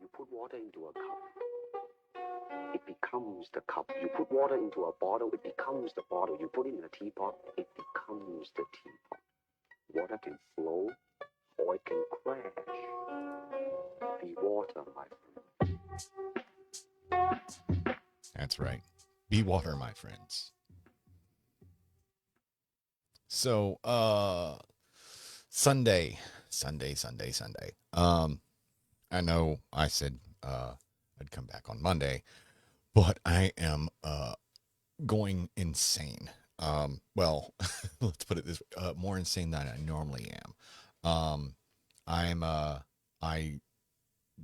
You put water into a cup, it becomes the cup. You put water into a bottle, it becomes the bottle. You put it in a teapot, it becomes the teapot. Water can flow or it can crash. Be water, my friend. That's right. Be water, my friends. So, Sunday. I know I said I'd come back on Monday, but I am going insane. Well, let's put it this way, more insane than I normally am. I'm I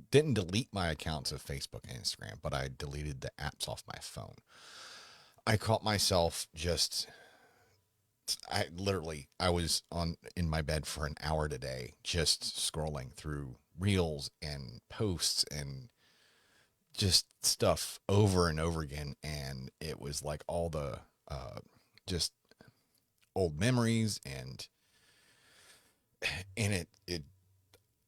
didn't delete my accounts of Facebook and Instagram, but I deleted the apps off my phone. I caught myself just I was on in my bed for an hour today just scrolling through reels and posts and just stuff over and over again, and it was like all the just old memories, and it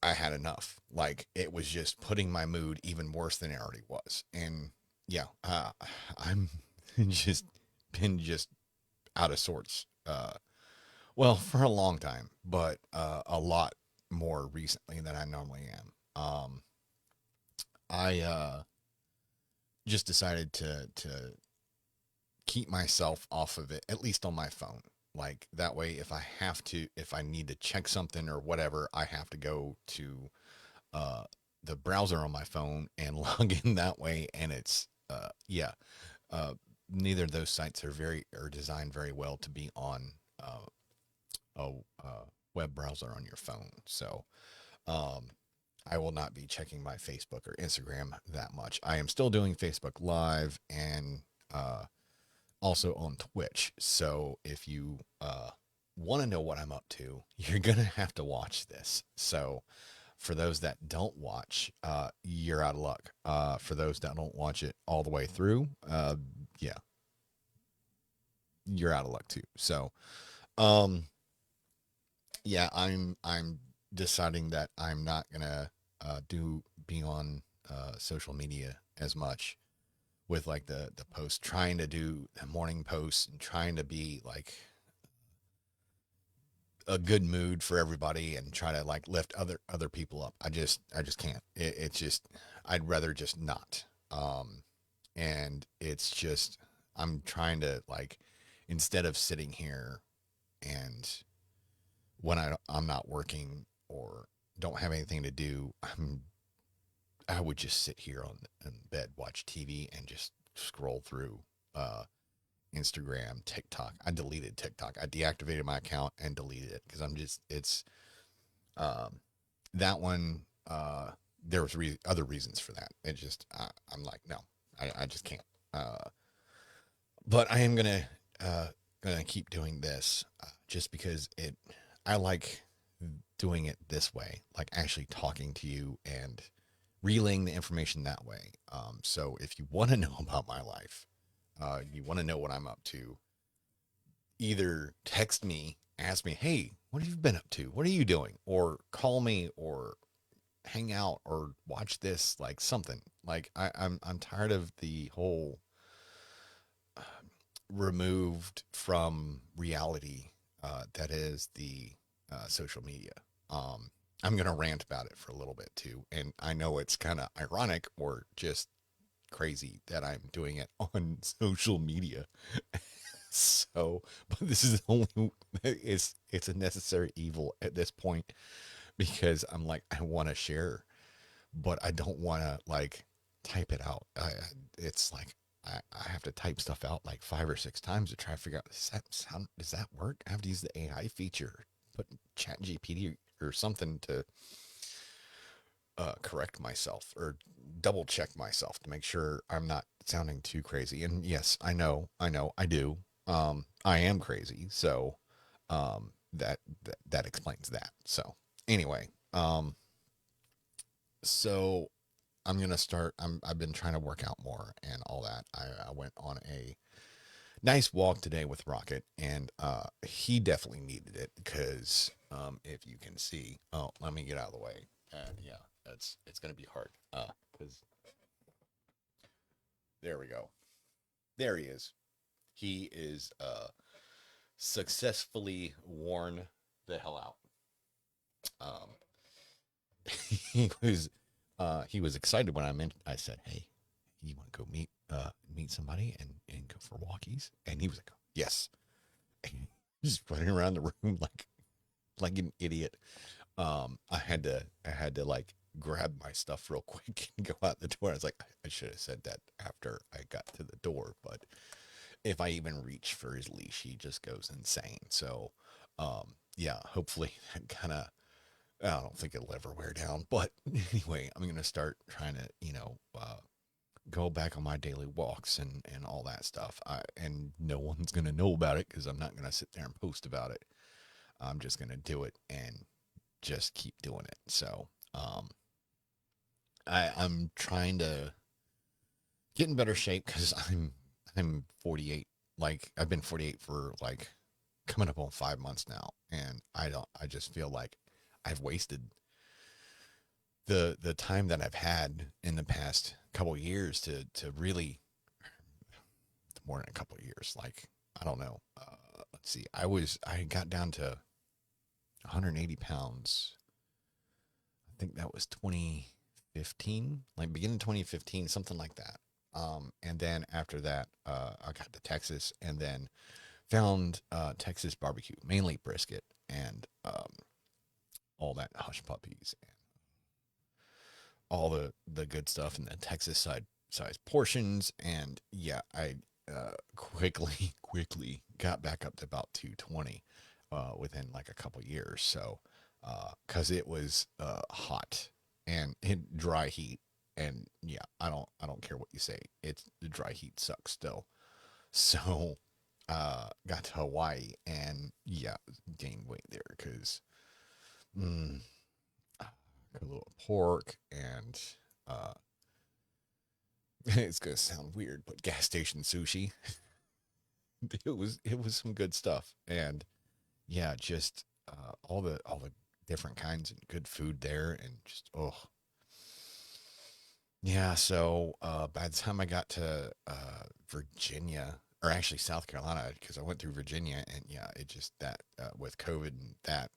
I had enough. Like, it was just putting my mood even worse than it already was. And yeah, I'm just been just out of sorts. Well, for a long time, but a lot more recently than I normally am. I just decided to keep myself off of it, at least on my phone. Like, that way, if I need to check something or whatever, I have to go to uh, the browser on my phone and log in that way. And it's yeah, uh, neither of those sites are designed very well to be on uh, a web browser on your phone. So um, I will not be checking my Facebook or Instagram that much. I am still doing Facebook Live and also on Twitch. So if you want to know what I'm up to, you're going to have to watch this. So for those that don't watch, you're out of luck. For those that don't watch it all the way through, yeah, you're out of luck too. So, um, yeah, I'm deciding that I'm not gonna do be on social media as much with like the post, trying to do the morning posts and trying to be like a good mood for everybody and try to like lift other people up. I just can't. It's just I'd rather just not. And it's just I'm trying to like, instead of sitting here and when I'm not working or don't have anything to do, I would just sit here in bed, watch TV, and just scroll through uh, Instagram, TikTok. I deleted TikTok. I deactivated my account and deleted it because it's um, that one. There was other reasons for that. It just I'm like, no, I just can't. Uh, but I am gonna keep doing this just because I like doing it this way, like actually talking to you and relaying the information that way. So if you want to know about my life, you want to know what I'm up to, either text me, ask me, hey, what have you been up to? What are you doing? Or call me or hang out or watch this, like something. Like I'm tired of the whole removed from reality that is the social media. Um, I'm going to rant about it for a little bit too. And I know it's kind of ironic or just crazy that I'm doing it on social media. So, but this is the only, it's a necessary evil at this point because I'm like, I want to share, but I don't want to like type it out. It's like, I have to type stuff out like 5 or 6 times to try to figure out, does that work? I have to use the AI feature, put chat GPT or something to correct myself or double check myself to make sure I'm not sounding too crazy. And yes, I do. I am crazy. So, that explains that. So anyway, so I'm gonna start. I've been trying to work out more and all that. I went on a nice walk today with Rocket, and he definitely needed it because if you can see, oh, let me get out of the way. Yeah, it's gonna be hard. Because there we go. There he is. He is successfully worn the hell out. Um, he was excited when I said, "Hey, you want to go meet somebody and go for walkies?" And he was like, "Yes." And he's running around the room like an idiot. I had to like grab my stuff real quick and go out the door. I was like, I should have said that after I got to the door, but if I even reach for his leash, he just goes insane. So, yeah, hopefully that kind of, I don't think it'll ever wear down. But anyway, I'm going to start trying to, go back on my daily walks and all that stuff. And no one's going to know about it because I'm not going to sit there and post about it. I'm just going to do it and just keep doing it. So, I'm trying to get in better shape because I'm 48. Like I've been 48 for like coming up on 5 months now, and I just feel like I've wasted the time that I've had in the past couple of years to really more than a couple of years. Like I don't know. Let's see. I got down to 180 pounds. I think that was 2015, like beginning 2015, something like that. And then after that, I got to Texas, and then found Texas barbecue, mainly brisket and all that hush puppies and all the good stuff in the Texas size portions. And yeah, I quickly got back up to about 220 within like a couple years. So because it was hot and dry heat. And yeah, I don't care what you say. It's the dry heat sucks still. So got to Hawaii and yeah, gained weight there because mm, a little pork and uh, it's gonna sound weird, but gas station sushi. It was some good stuff, and yeah, just all the different kinds and good food there, and just yeah. So by the time I got to Virginia, or actually South Carolina, because I went through Virginia, and yeah, it just that with COVID and that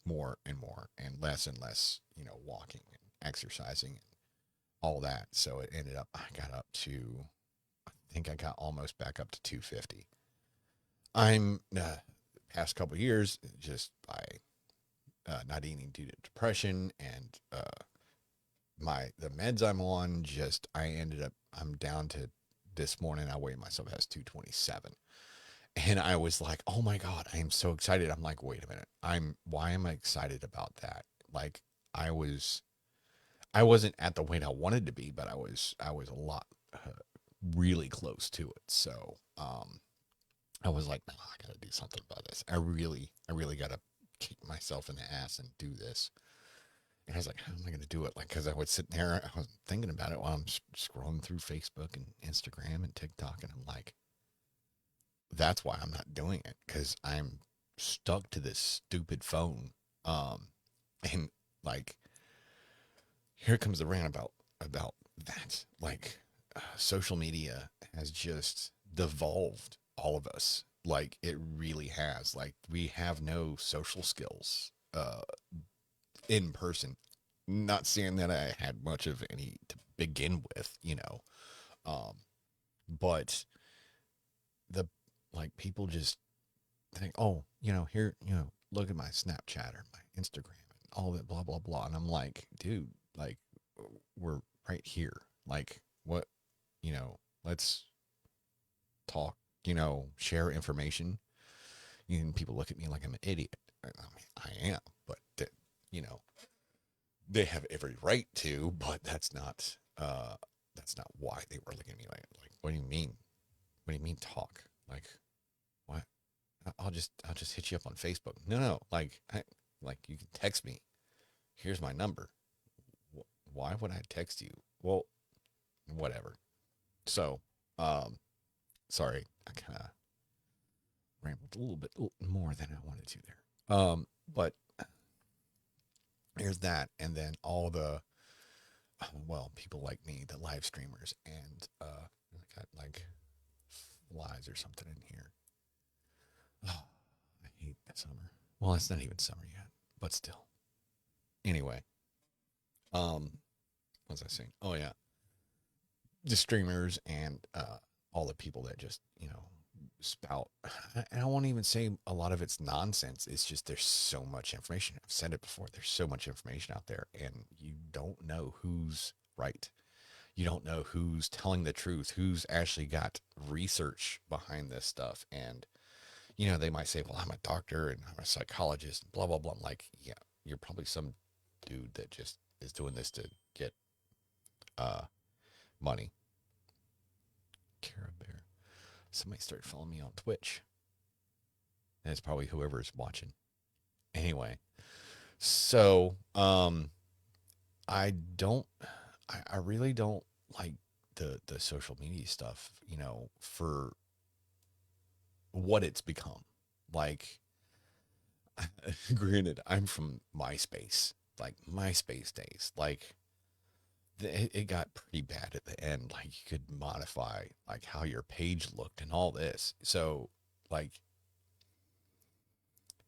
more and more and less, walking and exercising and all that. So it ended up I got up to I think I got almost back up to 250. I'm past couple of years just by not eating due to depression and the meds I'm on. Just I'm down to this morning. I weighed myself as 227. And I was like, oh my God, I am so excited. I'm like, wait a minute. Why am I excited about that? Like I wasn't at the weight I wanted to be, but I was a lot, really close to it. So, I was like, no, I got to do something about this. I really got to kick myself in the ass and do this. And I was like, how am I going to do it? Like, cause I would sit there, I was thinking about it while I'm scrolling through Facebook and Instagram and TikTok. And I'm like, that's why I'm not doing it. Cause I'm stuck to this stupid phone. Um, and like, here comes the rant about that. Like, social media has just devolved all of us. Like it really has. Like we have no social skills in person. Not saying that I had much of any to begin with, um, but the like people just think, oh, here, look at my Snapchat or my Instagram and all that blah blah blah, and I'm like, dude, like we're right here. Like what, let's talk, share information. People look at me like I'm an idiot. I mean, I am, but you know, they have every right to, but that's not why they were looking at me like, what do you mean? What do you mean talk? Like, what? I'll just hit you up on Facebook. No, like you can text me. Here's my number. Why would I text you? Well, whatever. So, um, sorry, I kind of rambled a little bit more than I wanted to there. But There's that, and then all the well, people like me, the live streamers, and I got like flies or something in here. Oh, I hate summer. Well, it's not even summer yet, but still. Anyway, um, what was I saying? Oh yeah, the streamers and all the people that just spout. And I won't even say a lot of it's nonsense. It's just there's so much information. I've said it before. There's so much information out there, and you don't know who's right. You don't know who's telling the truth, who's actually got research behind this stuff. And they might say, "Well, I'm a doctor and I'm a psychologist," and blah blah blah. I'm like, yeah, you're probably some dude that just is doing this to get uh money. Cara Bear. Somebody started following me on Twitch. And it's probably whoever's watching. Anyway, so I don't I really don't like the social media stuff, for what it's become. Like granted, I'm from MySpace, like MySpace days. Like it got pretty bad at the end. Like you could modify like how your page looked and all this. So like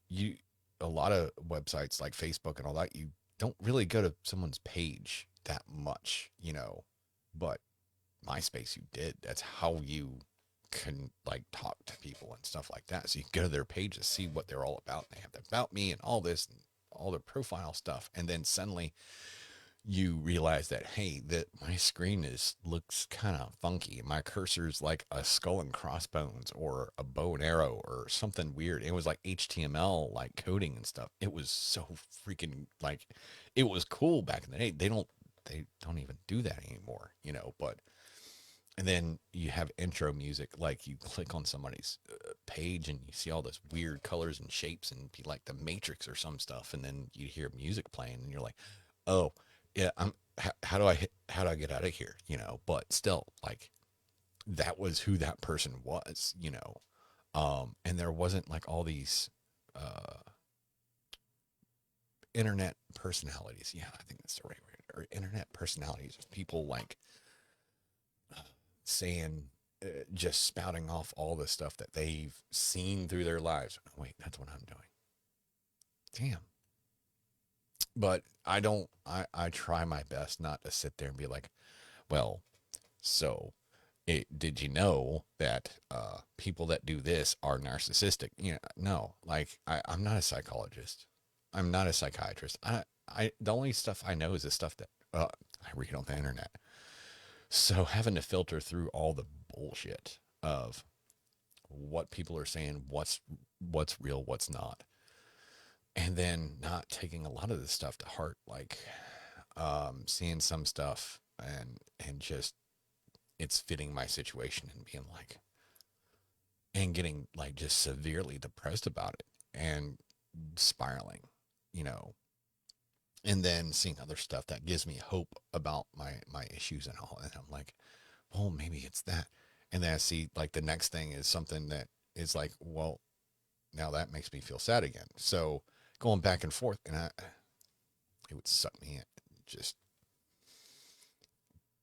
you a lot of websites like Facebook and all that, you don't really go to someone's page that much, but MySpace you did. That's how you can like talk to people and stuff like that. So you can go to their page to see what they're all about. They have the about me and all this and all the profile stuff. And then suddenly you realize that, hey, that my screen looks kind of funky. My cursor's like a skull and crossbones or a bow and arrow or something weird. It was like HTML like coding and stuff. It was so freaking like it was cool back in the day. They don't even do that anymore, but and then you have intro music, like you click on somebody's page and you see all this weird colors and shapes and be like the Matrix or some stuff, and then you hear music playing and you're like, oh yeah, how do I get out of here, but still, like, that was who that person was, and there wasn't like all these uh internet personalities. Yeah, I think that's the right word. Or internet personalities of people like saying, just spouting off all the stuff that they've seen through their lives. Oh, wait, that's what I'm doing. Damn. But I try my best not to sit there and be like, well, so did you know that people that do this are narcissistic? No, like I'm not a psychologist. I'm not a psychiatrist. The only stuff I know is the stuff that I read on the internet. So having to filter through all the bullshit of what people are saying, what's real, what's not, and then not taking a lot of this stuff to heart, like seeing some stuff and just it's fitting my situation and being like and getting like just severely depressed about it and spiraling, you know, and then seeing other stuff that gives me hope about my issues and all, and I'm like, well, maybe it's that. And then I see like the next thing is something that is like, well, now that makes me feel sad again. So going back and forth, and it would suck me in. Just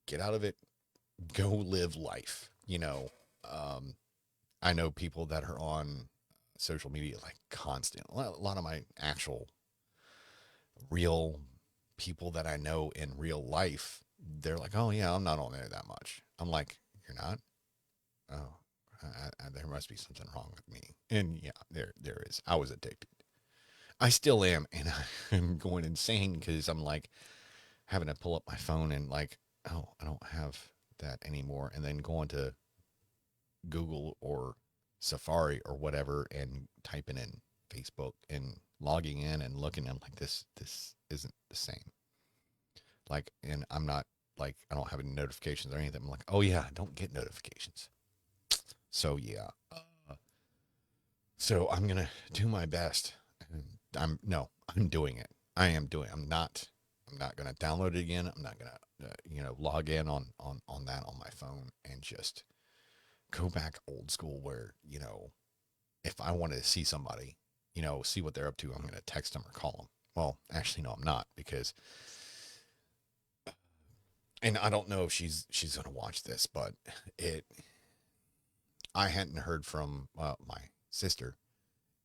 get out of it, go live life. Um, I know people that are on social media like constant. A lot of my actual real people that I know in real life, they're like, oh yeah, I'm not on there that much. I'm like, you're not? Oh, there must be something wrong with me. And yeah, there is. I was addicted. I still am, and I'm going insane because I'm like having to pull up my phone and like, oh, I don't have that anymore, and then going to Google or Safari or whatever and typing in Facebook and logging in and looking. I'm like, this isn't the same. Like, and I'm not like I don't have any notifications or anything. I'm like, oh yeah, I don't get notifications. So yeah. So I'm gonna do my best. I'm no, I'm doing it. I am doing. I'm not gonna download it again. I'm not gonna log in on that on my phone and just go back old school where if I want to see somebody, see what they're up to, I'm gonna text them or call them. Well, actually, no, I'm not because, and I don't know if she's gonna watch this, but it I hadn't heard from my sister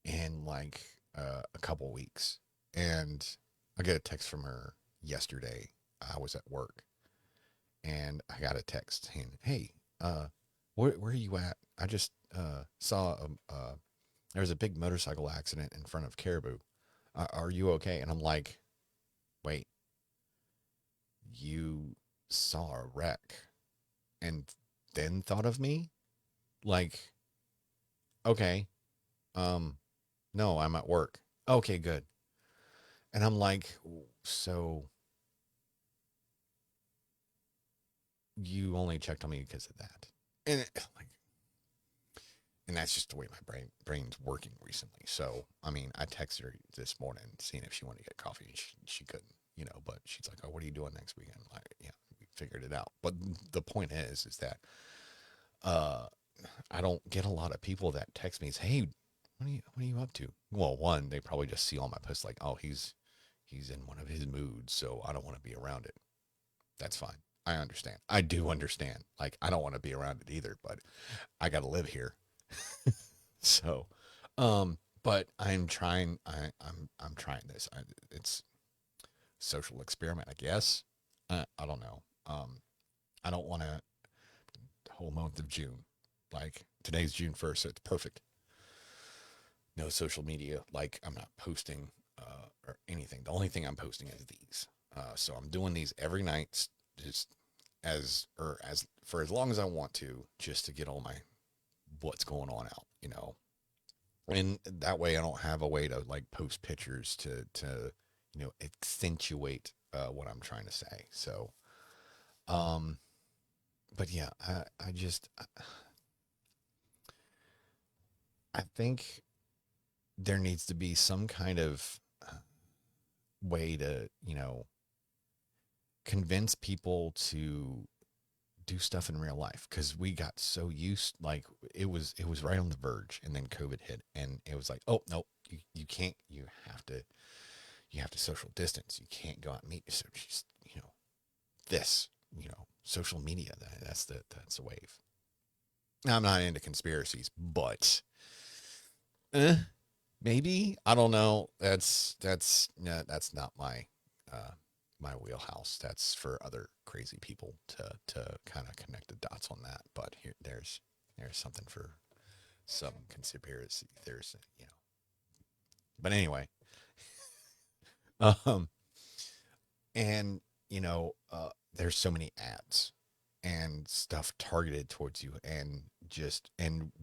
in like a couple weeks, and I get a text from her yesterday. I was at work, and I got a text saying, "Hey, uh, where are you at? I just saw there was a big motorcycle accident in front of Caribou. Are you okay?" And I'm like, "Wait, you saw a wreck and then thought of me? Like, okay, um, no, I'm at work. Okay, good." And I'm like, "So you only checked on me because of that?" And like, and that's just the way my brain's working recently. So I mean, I texted her this morning seeing if she wanted to get coffee. And she couldn't, but she's like, "Oh, what are you doing next weekend?" Like, yeah, we figured it out. But the point is that uh, I don't get a lot of people that text me, say, "Hey, what are you up to?" Well, one, they probably just see all my posts like, "Oh, he's in one of his moods, so I don't want to be around it." That's fine. I understand. I do understand. Like, I don't want to be around it either, but I got to live here. So, but I'm trying. I'm trying this. It's social experiment, I guess. I don't know. I don't want to whole month of June. Like today's June 1st, so it's perfect. No social media. Like I'm not posting or anything. The only thing I'm posting is these. So I'm doing these every night, just as for as long as I want to, just to get all my what's going on out. And that way I don't have a way to like post pictures to accentuate what I'm trying to say. So, um, but yeah, I just I think there needs to be some kind of way to convince people to do stuff in real life because we got so used like it was right on the verge and then COVID hit and it was like, oh no, you can't, you have to social distance, you can't go out and meet, so just this social media, that's the wave. Now, I'm not into conspiracies, but eh, maybe, I don't know, that's not uh my wheelhouse. That's for other crazy people to kind of connect the dots on that. But there's something for some conspiracy there's but anyway, um and there's so many ads and stuff targeted towards you, and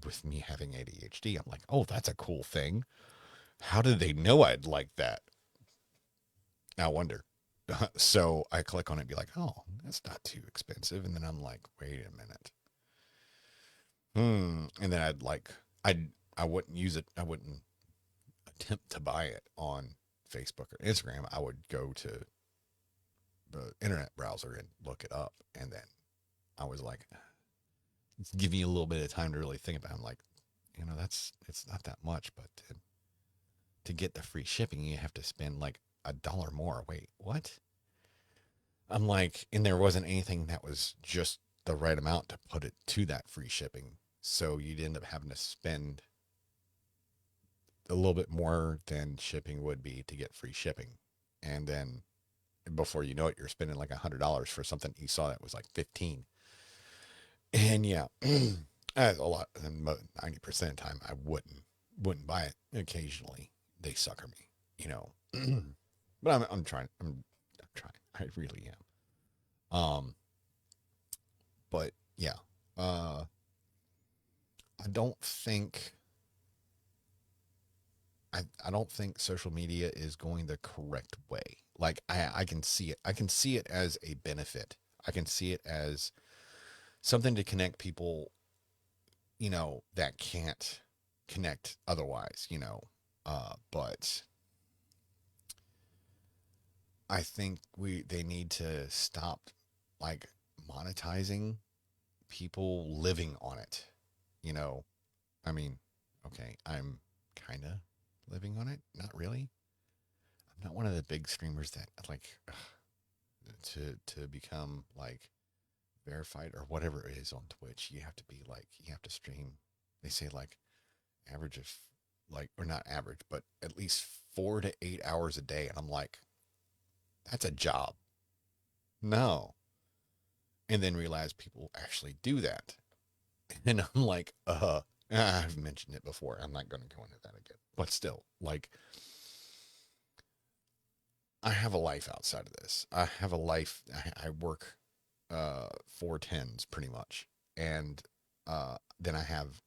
with me having ADHD, I'm like, oh, that's a cool thing. How did they know I'd like that? I wonder. So I click on it and be like, oh, that's not too expensive. And then I'm like, wait a minute. And then I wouldn't use it. I wouldn't attempt to buy it on Facebook or Instagram. I would go to the internet browser and look it up. And then I was like, give me a little bit of time to really think about it. I'm like, it's not that much, but to get the free shipping, you have to spend like $1 more. Wait, what? I'm like, and there wasn't anything that was just the right amount to put it to that free shipping. So you'd end up having to spend a little bit more than shipping would be to get free shipping. And then before you know it, you're spending like $100 for something you saw that was like 15. And yeah, a lot. 90% of the time, I wouldn't buy it. Occasionally, they sucker me, you know. But I'm trying. I'm trying. I really am. But yeah, uh, I don't think I don't think social media is going the correct way. Like I can see it. I can see it as a benefit. I can see it as something to connect people, that can't connect otherwise. But I think they need to stop like monetizing people living on it. You know, I mean, okay, I'm kind of living on it. Not really. not one of the big streamers that like to become like verified or whatever it is on Twitch. You have to be like you have to stream. They say like average of like or not average, but at least 4 to 8 hours a day, and I'm like, that's a job. No, and then realize people actually do that, and I'm like, I've mentioned it before. I'm not going to go into that again, but still, like I have a life outside of this. I have a life. I work 4 10s pretty much, and then I have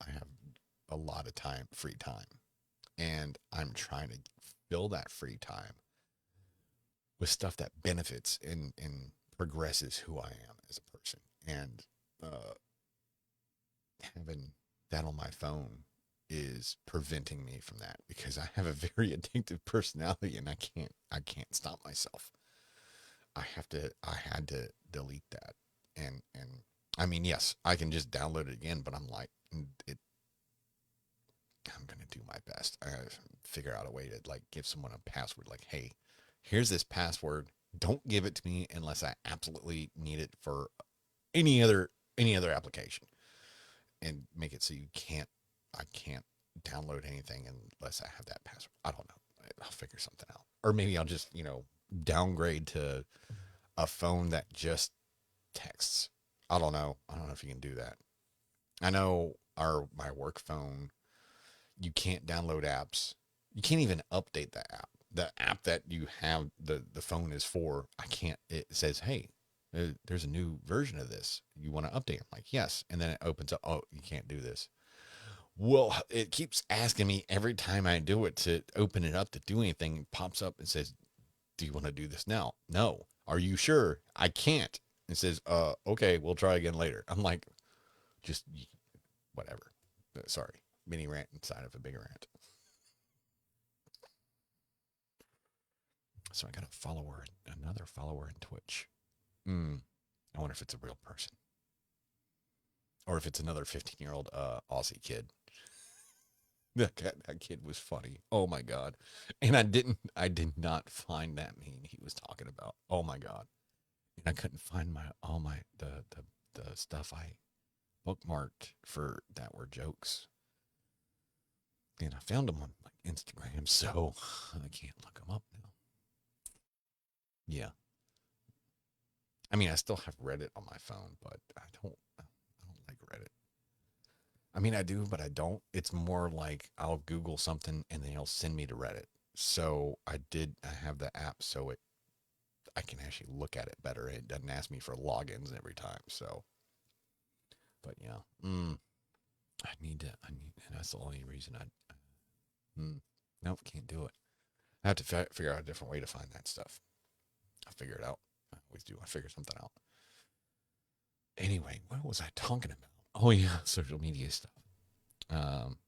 a lot of time, free time, and I'm trying to fill that free time with stuff that benefits and progresses who I am as a person, and uh, having that on my phone is preventing me from that because I have a very addictive personality and I can't stop myself. I had to delete that. And I mean, yes, I can just download it again, but I'm like I'm going to do my best. I gotta figure out a way to like give someone a password like, "Hey, here's this password. Don't give it to me unless I absolutely need it for any other any other application." And make it so I can't download anything unless I have that password. I don't know. I'll figure something out. Or maybe I'll just, downgrade to a phone that just texts. I don't know. I don't know if you can do that. I know my work phone, you can't download apps. You can't even update the app. The app that you have the phone is for, I can't. It says, "Hey, there's a new version of this. You want to update?" I'm like, "Yes." And then it opens up, "Oh, you can't do this." Well, it keeps asking me every time I do it to open it up to do anything. It pops up and says, "Do you want to do this now?" "No." "Are you sure?" "I can't." It says, "Okay, we'll try again later." I'm like, just whatever. Sorry. Mini rant inside of a bigger rant. So I got another follower in Twitch. I wonder if it's a real person or if it's another 15-year-old Aussie kid. That kid was funny. Oh my god! And I did not find that meme he was talking about. Oh my god! And I couldn't find the stuff I bookmarked for that were jokes. And I found them on like Instagram, so I can't look them up now. Yeah, I mean I still have Reddit on my phone, but I don't like Reddit. I mean I do, but I don't. It's more like I'll Google something and then it'll send me to Reddit. So I have the app so I can actually look at it better. It doesn't ask me for logins every time. So, but yeah, and that's the only reason nope, can't do it. I have to figure out a different way to find that stuff. I'll figure it out. I always do. I figure something out. Anyway, what was I talking about? Oh yeah, social media stuff. Um,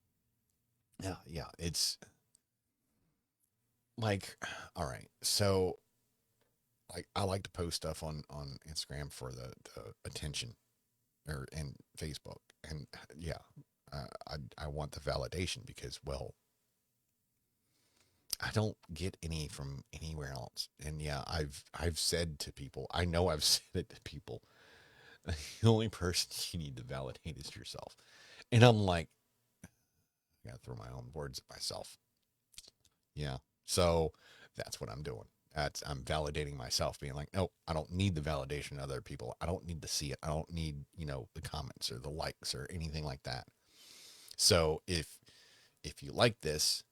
yeah, it's like, all right. So, like, I like to post stuff on Instagram for the attention or and Facebook, and yeah, I want the validation because well, I don't get any from anywhere else. And yeah, I've said to people, I know I've said it to people, the only person you need to validate is yourself. And I'm like, I gotta throw my own words at myself. Yeah. So that's what I'm doing. I'm validating myself, being like, no, I don't need the validation of other people. I don't need to see it. I don't need, the comments or the likes or anything like that. So if you like this,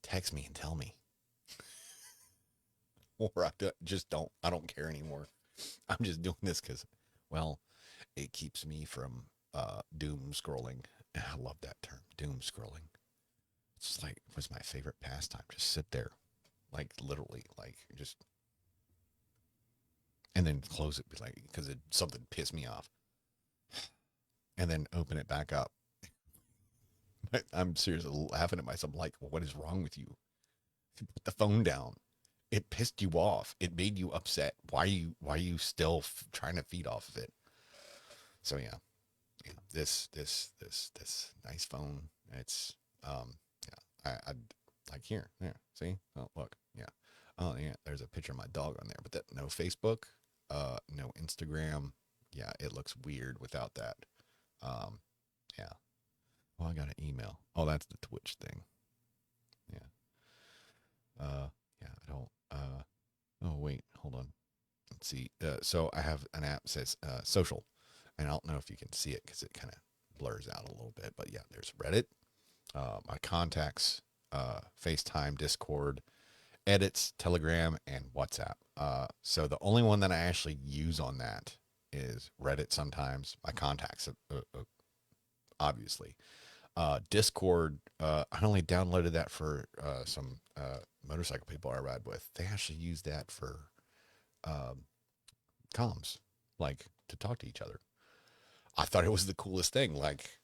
text me and tell me. Or just don't. I don't care anymore. I'm just doing this because, well, it keeps me from doom scrolling. I love that term, doom scrolling. It's like it was my favorite pastime. Just sit there, like literally, like just, and then close it, like because something pissed me off, and then open it back up. I'm seriously laughing at myself. Like, what is wrong with you? Put the phone down. It pissed you off. It made you upset. Why are you still trying to feed off of it? So yeah, this nice phone. It's yeah. I like here. See. Oh look. Yeah. Oh yeah, there's a picture of my dog on there, but that no Facebook, no Instagram. Yeah, it looks weird without that. Um, yeah. Well, I got an email. Oh, that's the Twitch thing. Yeah. Yeah. I don't. Oh wait, hold on. Let's see. So I have an app that says social, and I don't know if you can see it because it kind of blurs out a little bit. But yeah, there's Reddit, my contacts, FaceTime, Discord, edits, Telegram, and WhatsApp. So the only one that I actually use on that is Reddit sometimes. My contacts, obviously. Discord, I only downloaded that for some motorcycle people I ride with. They actually use that for um, comms, like to talk to each other. I thought it was the coolest thing. Like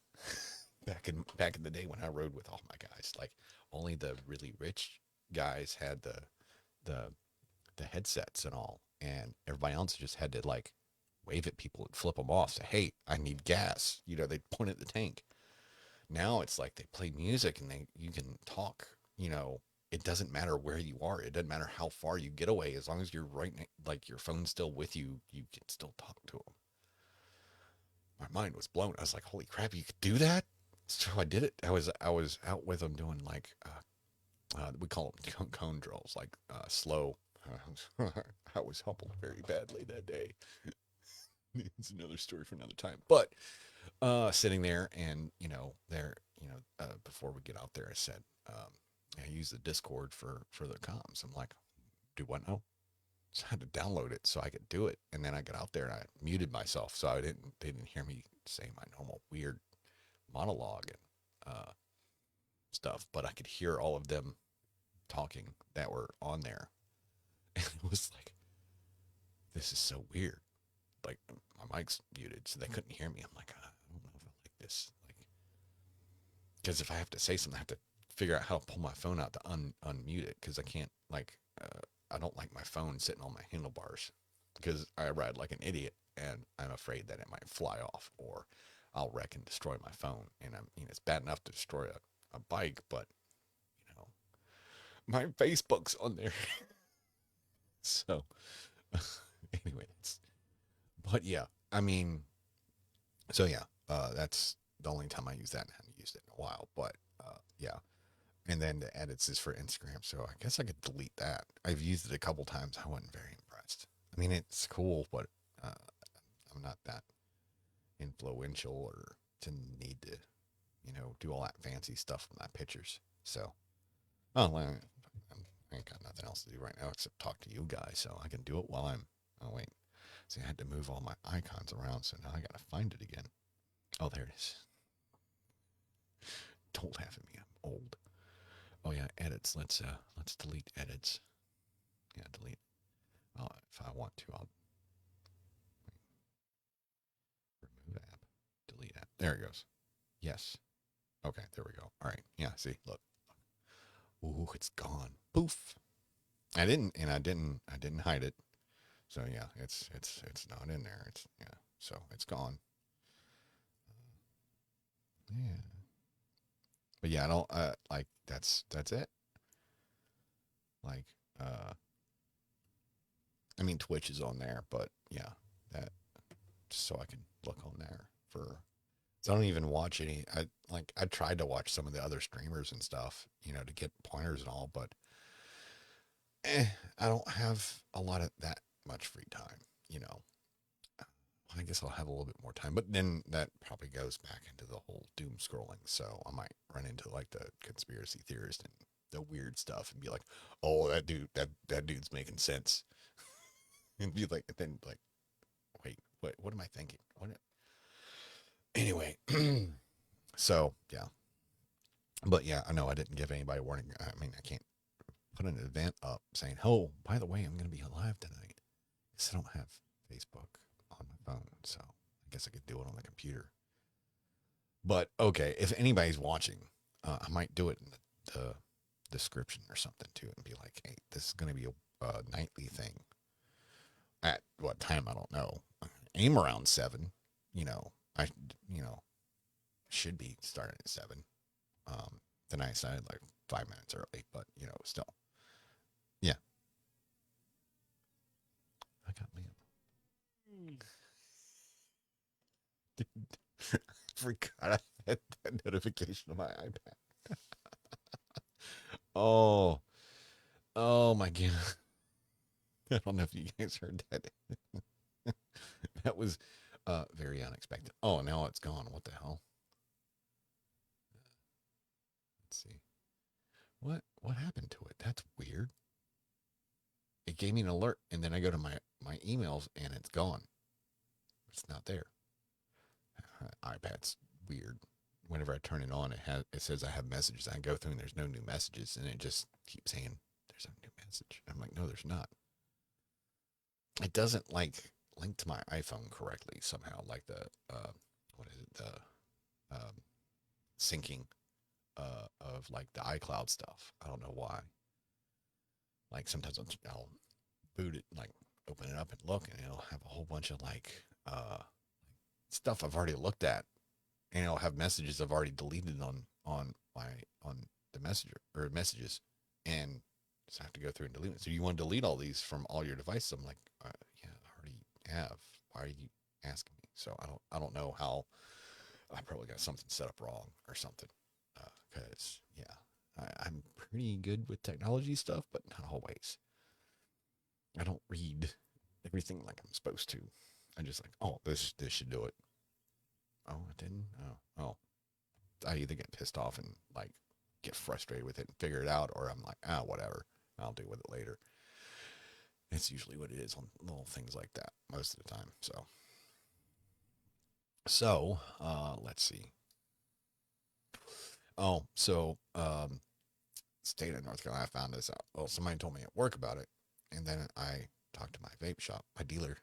back in the day when I rode with all my guys, like only the really rich guys had the the headsets and all, and everybody else just had to like wave at people and flip them off. Say, "Hey, I need gas." They point at the tank. Now it's like they play music and you can talk. It doesn't matter where you are. It doesn't matter how far you get away. As long as you're right, like your phone's still with you, you can still talk to them. My mind was blown. I was like, "Holy crap, you could do that!" So I did it. I was out with them doing like we call them cone drills, like slow. I was humbled very badly that day. It's another story for another time. But sitting there and there before we get out there, I said, I use the Discord for the comms. I'm like, do what now? So I had to download it so I could do it, and then I got out there and I muted myself so they didn't hear me say my normal weird monologue and stuff, but I could hear all of them talking that were on there, and it was like, this is so weird. Like my mic's muted, so they couldn't hear me. I'm like, I don't know if I like this. Like, because if I have to say something, I have to figure out how to pull my phone out to unmute it because I can't I don't like my phone sitting on my handlebars because I ride like an idiot and I'm afraid that it might fly off or I'll wreck and destroy my phone. And it's bad enough to destroy a bike, but you know, my Facebook's on there. So anyway, but yeah, I mean, so yeah, that's the only time I use that and I haven't used it in a while, but yeah. And then the edits is for Instagram, so I guess I could delete that. I've used it a couple times. I wasn't very impressed. I mean, it's cool, but uh, I'm not that influential or to need to, do all that fancy stuff with my pictures. So, oh, well, I ain't got nothing else to do right now except talk to you guys, so I can do it while I'm. Oh wait, see, I had to move all my icons around, so now I gotta find it again. Oh, there it is. Don't laugh at me. I'm old. Oh yeah, edits. Let's delete edits. Yeah, delete. If I want to, I'll remove app, delete app. There it goes. Yes. Okay, there we go. All right. Yeah. See, look. Ooh, it's gone. Poof. I didn't hide it. So yeah, it's not in there. So it's gone. Yeah. But yeah, I don't like that's it. Like I mean Twitch is on there, but yeah, that just so I can look on there for. So I don't even watch any. I tried to watch some of the other streamers and stuff, to get pointers and all, but eh, I don't have a lot of that much free time. You know, I guess I'll have a little bit more time, but then that probably goes back into the whole doom scrolling. So I might run into like the conspiracy theorist and the weird stuff and be like, oh, that dude's making sense, and be like, then like, wait, what am I thinking? What? Anyway, so yeah, but yeah, I know I didn't give anybody a warning. I mean, I can't put an event up saying, oh, by the way, I'm going to be alive tonight. Because I don't have Facebook on my phone. So I guess I could do it on the computer. But okay, if anybody's watching, I might do it in the description or something too and be like, hey, this is going to be a nightly thing. At what time? I don't know. Aim around 7. You know, I, you know, should be starting at 7. Then I started like 5 minutes early, but still, yeah. I forgot I had that notification on my iPad. Oh, oh my God. I don't know if you guys heard that. That was very unexpected. Oh, now it's gone. What the hell? Let's see. What happened to it? That's weird. It gave me an alert, and then I go to my emails, and it's gone. It's not there. iPad's weird. Whenever I turn it on, it says I have messages. I go through, and there's no new messages, and it just keeps saying there's a new message. I'm like, no, there's not. It doesn't like link to my iPhone correctly somehow. Like the what is it? The syncing of like the iCloud stuff. I don't know why. Like sometimes I'll boot it, like open it up and look, and it'll have a whole bunch of like stuff I've already looked at, and it'll have messages I've already deleted on the messenger or messages, and so I have to go through and delete it. So you want to delete all these from all your devices? I'm like, yeah, I already have. Why are you asking me? So I don't know how. I probably got something set up wrong or something. Because yeah, I'm pretty good with technology stuff, but not always. I don't read everything like I'm supposed to. I just like, oh, this should do it. Oh, it didn't. Oh. I either get pissed off and like get frustrated with it and figure it out, or I'm like, whatever. I'll deal with it later. It's usually what it is on little things like that most of the time. So let's see. Oh, so state of North Carolina, I found this out. Well, somebody told me at work about it, and then I talked to my vape shop, my dealer,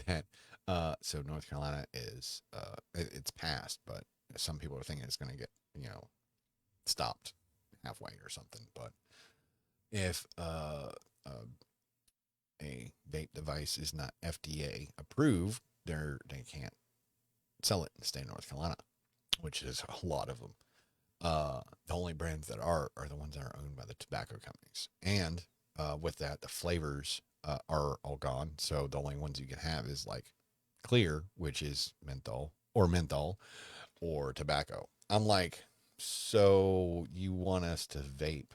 that so North Carolina is it's passed, but some people are thinking it's going to get stopped halfway or something. But if a vape device is not FDA approved, they can't sell it in the state of North Carolina, which is a lot of them. The only brands that are the ones that are owned by the tobacco companies, and with that, the flavors are all gone. So the only ones you can have is like clear, which is menthol or tobacco. I'm like, so you want us to vape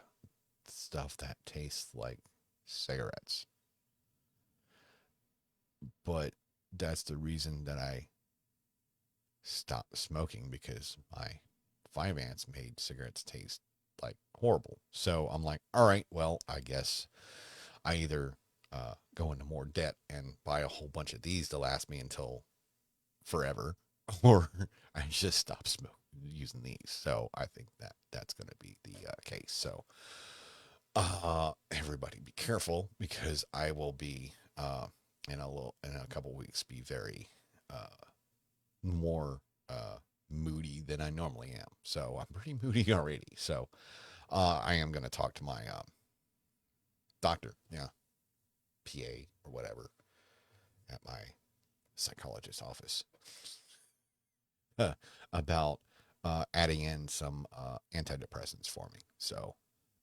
stuff that tastes like cigarettes? But that's the reason that I stopped smoking, because my 5 ants made cigarettes taste like horrible. So I'm like, all right, well, I guess I either go into more debt and buy a whole bunch of these to last me until forever, or I just stop smoking using these. So I think that that's going to be the case. So everybody be careful, because I will be in a couple weeks be very more moody than I normally am. So I'm pretty moody already. So I am going to talk to my doctor, yeah, PA or whatever, at my psychologist's office about adding in some antidepressants for me. So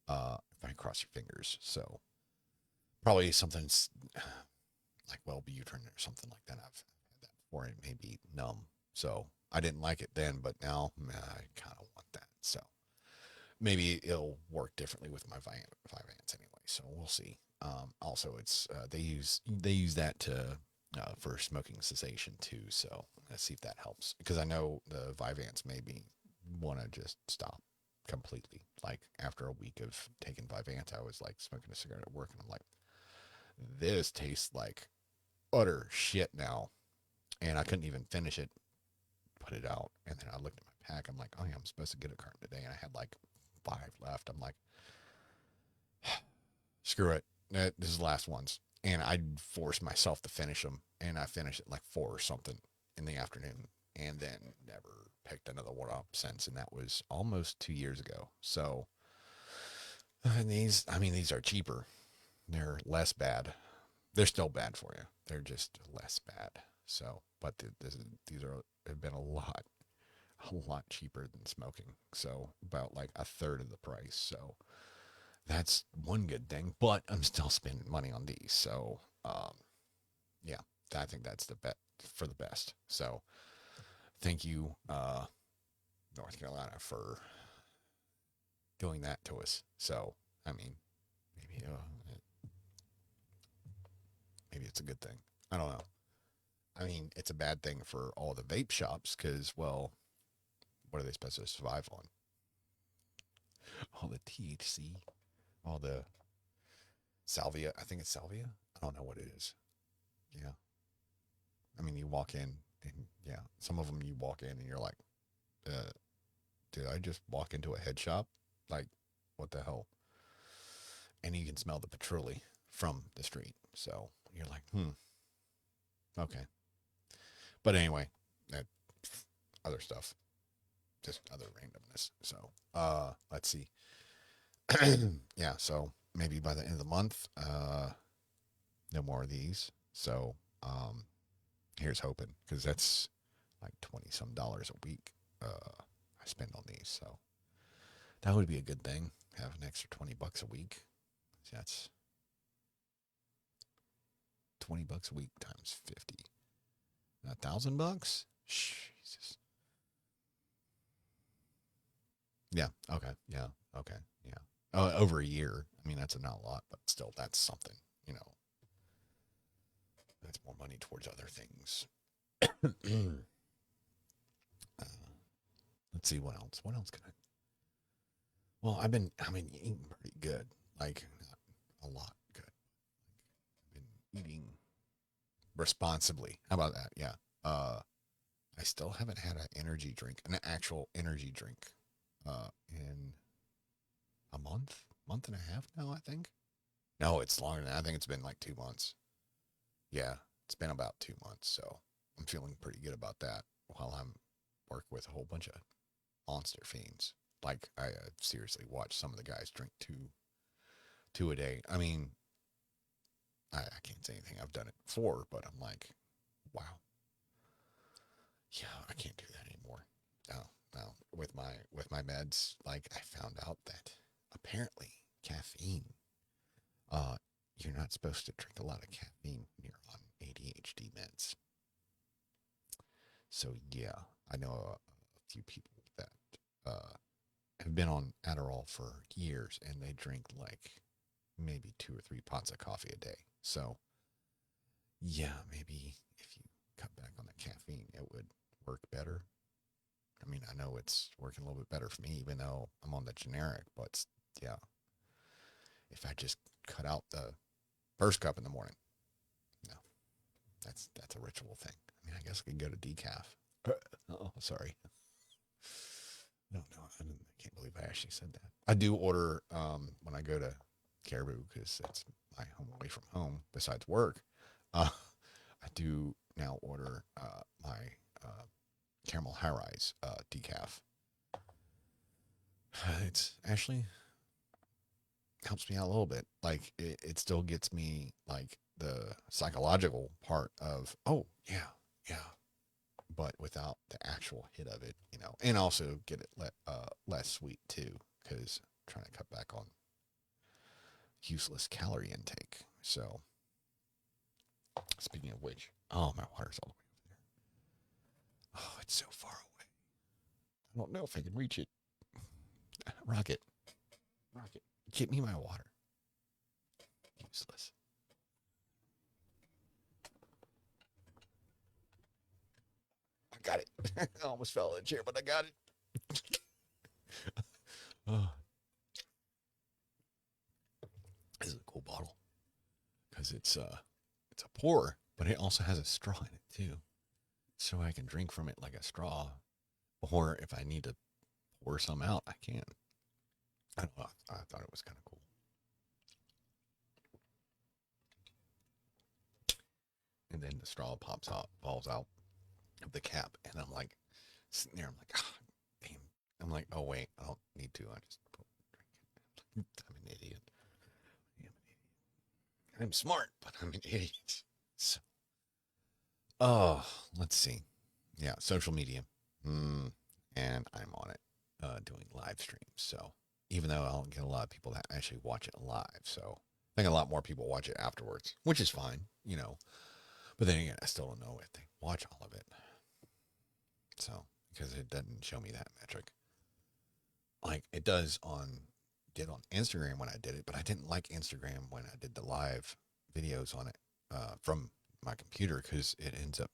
if I cross your fingers, so probably something like Wellbutrin or something like that. I've had that before. It may be numb, so I didn't like it then, but now I kind of want that. So maybe it'll work differently with my 5 ants anyway. So we'll see. Also, it's they use that to for smoking cessation too. So let's see if that helps, because I know the 5 ants maybe want to just stop completely. Like after a week of taking 5 ants, I was like smoking a cigarette at work, and I'm like, this tastes like utter shit now, and I couldn't even finish it, put it out, and then I looked at my pack. I'm like, oh yeah, I'm supposed to get a carton today, and I had like 5 left. I'm like, screw it, this is the last ones, and I forced myself to finish them, and I finished it like 4 or something in the afternoon, and then never picked another one up since, and that was almost 2 years ago. So, and these are cheaper. They're less bad. They're still bad for you. They're just less bad. So, but these have been a lot cheaper than smoking. So about like a third of the price. So that's one good thing. But I'm still spending money on these. So yeah, I think that's the bet for the best. So thank you, North Carolina, for doing that to us. So, I mean, maybe, maybe it's a good thing. I don't know. I mean, it's a bad thing for all the vape shops because, well, what are they supposed to survive on? All the THC, all the salvia. I think it's salvia. I don't know what it is. Yeah. I mean, you walk in and yeah, some of them you walk in and you're like, uh, did I just walk into a head shop? Like, what the hell? And you can smell the patchouli from the street. So you're like, okay. But anyway, that other stuff, just other randomness. So, let's see. Yeah. So maybe by the end of the month, no more of these. So, here's hoping because that's like 20 some dollars a week. I spend on these. So that would be a good thing. Have an extra $20 a week. So that's $20 a week times 50. $1,000? Jesus. Yeah. Okay. Yeah. Okay. Yeah. Over a year. I mean, that's not a lot, but still, that's something. You know, that's more money towards other things. Let's see what else. What else can I? Well, I mean, eating pretty good. Like, not a lot good. I've been eating responsibly. How about that? Yeah. I still haven't had an energy drink, an actual energy drink, in a month and a half now, I think. No, it's longer than that. I think it's been like 2 months. Yeah, it's been about 2 months. So I'm feeling pretty good about that while I'm working with a whole bunch of monster fiends. Like I seriously watch some of the guys drink two a day. I mean, I can't say anything. I've done it before, but I'm like, wow, yeah, I can't do that anymore. No, no. With my meds, like I found out that apparently caffeine, uh, you're not supposed to drink a lot of caffeine when you're on ADHD meds. So yeah, I know a few people that have been on Adderall for years and they drink like maybe 2 or 3 pots of coffee a day. So yeah, maybe if you cut back on the caffeine, it would work better. I mean, I know it's working a little bit better for me, even though I'm on the generic, but yeah, if I just cut out the first cup in the morning, no, that's a ritual thing. I mean, I guess I could go to decaf. Oh, sorry. No, I can't believe I actually said that. I do order when I go to Caribou because it's my home away from home. Besides work, I do now order my caramel high rise decaf. It's actually helps me out a little bit. Like it still gets me like the psychological part of yeah, yeah, but without the actual hit of it, and also get it less sweet too, because I'm trying to cut back on useless calorie intake. So speaking of which, oh, my water's all the way over there. Oh, it's so far away. I don't know if I can reach it. Rocket, rocket, get me my water. Useless. I got it. I almost fell in the chair, but I got it. Oh, this is a cool bottle because it's a pour, but it also has a straw in it too, so I can drink from it like a straw. Or if I need to pour some out, I can. I don't know. I thought it was kind of cool. And then the straw falls out of the cap, and I'm like sitting there. I'm like, damn. I'm like, oh wait, I don't need to. I just drink it. I'm an idiot. I'm smart, but I'm an idiot. So, oh, let's see. Yeah, social media. And I'm on it, doing live streams. So even though I don't get a lot of people that actually watch it live, so I think a lot more people watch it afterwards, which is fine. But then again, I still don't know if they watch all of it. So, because it doesn't show me that metric. Like it did on Instagram when I did it, but I didn't like Instagram when I did the live videos on it from my computer because it ends up,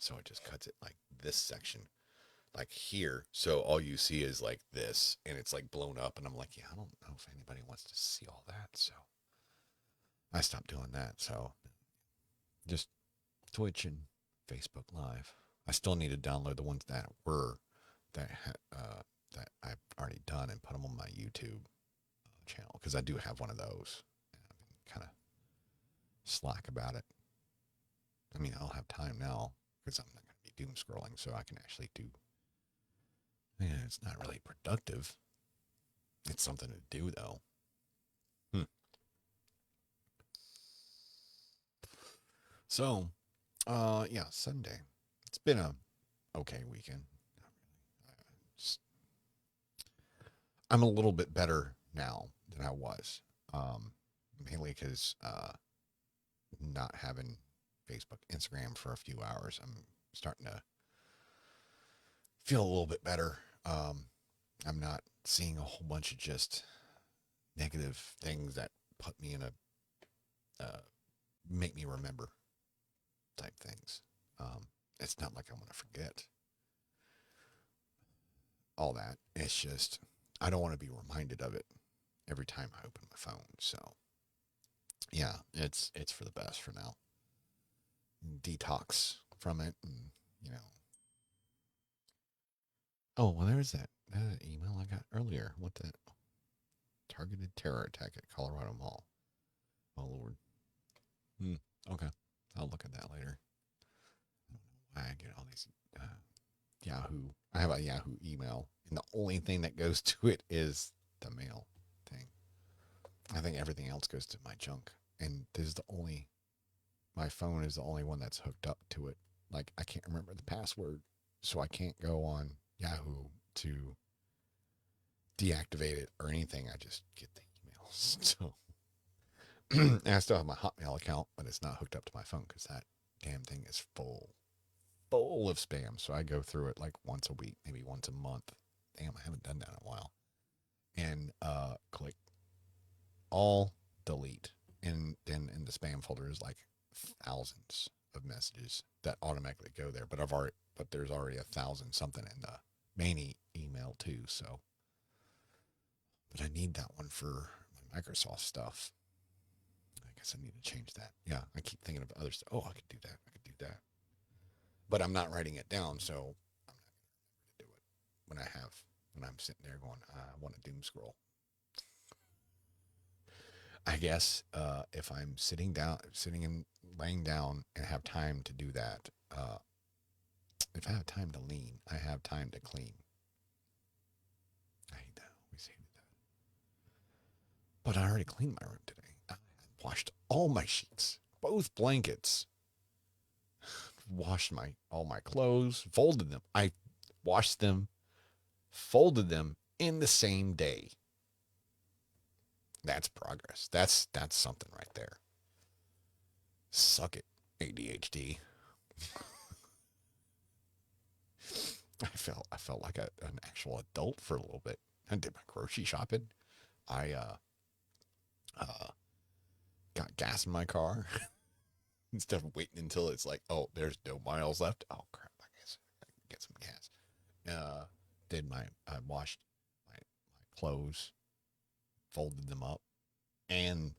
so it just cuts it like this section, like here. So all you see is like this and it's like blown up. And I'm like, yeah, I don't know if anybody wants to see all that. So I stopped doing that. So just Twitch and Facebook Live. I still need to download the ones that were that that I've already done and put them on my YouTube channel because I do have one of those. And I've been kind of slack about it. I mean, I'll have time now because I'm not going to be doom scrolling, so I can actually do. Yeah, it's not really productive. It's something to do though. So, yeah, Sunday. It's been a okay weekend. Just, I'm a little bit better now than I was. Mainly because not having Facebook, Instagram for a few hours, I'm starting to feel a little bit better. I'm not seeing a whole bunch of just negative things that put me in make me remember type things. It's not like I want to forget all that. It's just I don't want to be reminded of it every time I open my phone. So yeah, it's for the best for now. Detox from it, and you know. Oh well, there's that email I got earlier. What the targeted terror attack at Colorado Mall? Oh Lord. Okay, I'll look at that later. I don't know why I get all these Yahoo. I have a Yahoo email, and the only thing that goes to it is the mail thing. I think everything else goes to my junk, and this is the only. My phone is the only one that's hooked up to it. Like I can't remember the password, so I can't go on Yahoo to deactivate it or anything. I just get the emails. So and I still have my Hotmail account, but it's not hooked up to my phone because that damn thing is full of spam. So I go through it like once a week, maybe once a month. Damn, I haven't done that in a while. And click all delete. And then in the spam folder is like thousands of messages that automatically go there. But there's already 1,000 something in the main email too. So, but I need that one for my Microsoft stuff. I guess I need to change that. Yeah, I keep thinking of other stuff. Oh, I could do that. I could do that. But I'm not writing it down, so I'm not going to do it when I'm sitting there going, I want to doom scroll. I guess if I'm laying down and have time to do that, if I have time to lean, I have time to clean. I hate that. We say that. But I already cleaned my room today. I washed all my sheets, both blankets, washed all my clothes, folded them. I washed them, folded them in the same day. That's progress. That's something right there. Suck it, ADHD. I felt like an actual adult for a little bit. I did my grocery shopping. I got gas in my car instead of waiting until it's like, oh, there's no miles left. Oh crap! I guess I can get some gas. I washed my clothes, folded them up, and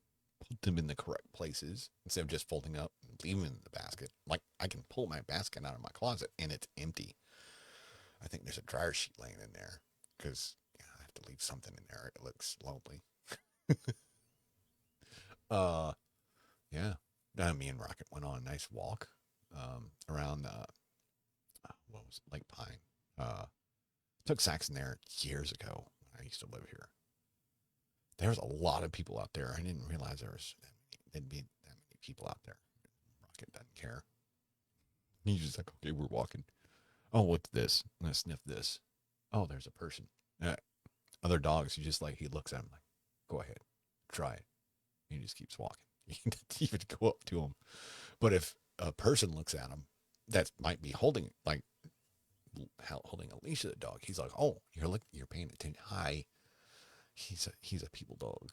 put them in the correct places instead of just folding up and leaving them in the basket. Like I can pull my basket out of my closet and it's empty. I think there's a dryer sheet laying in there because I have to leave something in there. It looks lonely. uh, yeah. Me and Rocket went on a nice walk around what was it, Lake Pine. Took Saxon there years ago when I used to live here. There's a lot of people out there. I didn't realize there'd be that many people out there. Rocket doesn't care. He's just like, okay, we're walking. Oh, what's this? I'm gonna sniff this. Oh, there's a person. Other dogs, he looks at him like, go ahead, try it. He just keeps walking. He doesn't even go up to him. But if a person looks at him that might be holding like holding a leash of the dog, he's like, oh, you're paying attention. Hi, he's a people dog.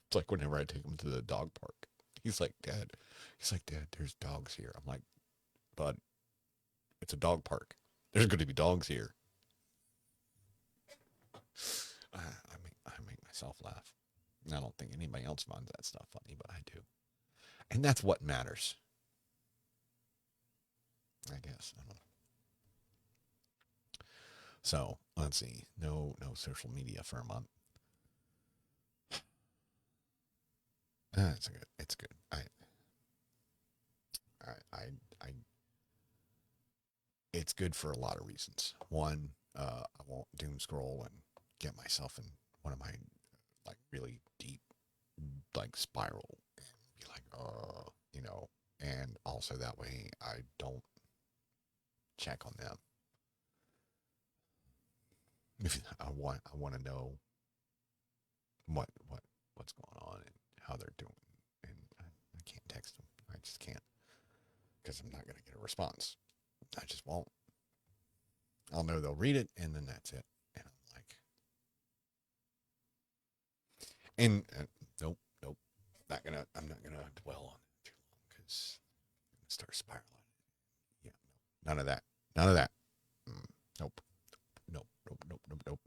It's like whenever I take him to the dog park, he's like, Dad. He's like, Dad, there's dogs here. I'm like, bud, it's a dog park. There's going to be dogs here. I make myself laugh. I don't think anybody else finds that stuff funny, but I do. And that's what matters. I guess. I don't know. So let's see. No social media for a month. It's good. It's good. I it's good for a lot of reasons. One, I won't doom scroll and get myself in one of my like really deep like spiral and be like, and also that way I don't check on them. If I want to know what's going on and how they're doing, and I can't text them. I just can't because I'm not going to get a response. I just won't. I'll know they'll read it, and then that's it. And I'm like, and nope, I'm not gonna dwell on it too long because I'm gonna start spiraling. Yeah, no, none of that. None of that. Nope. Nope.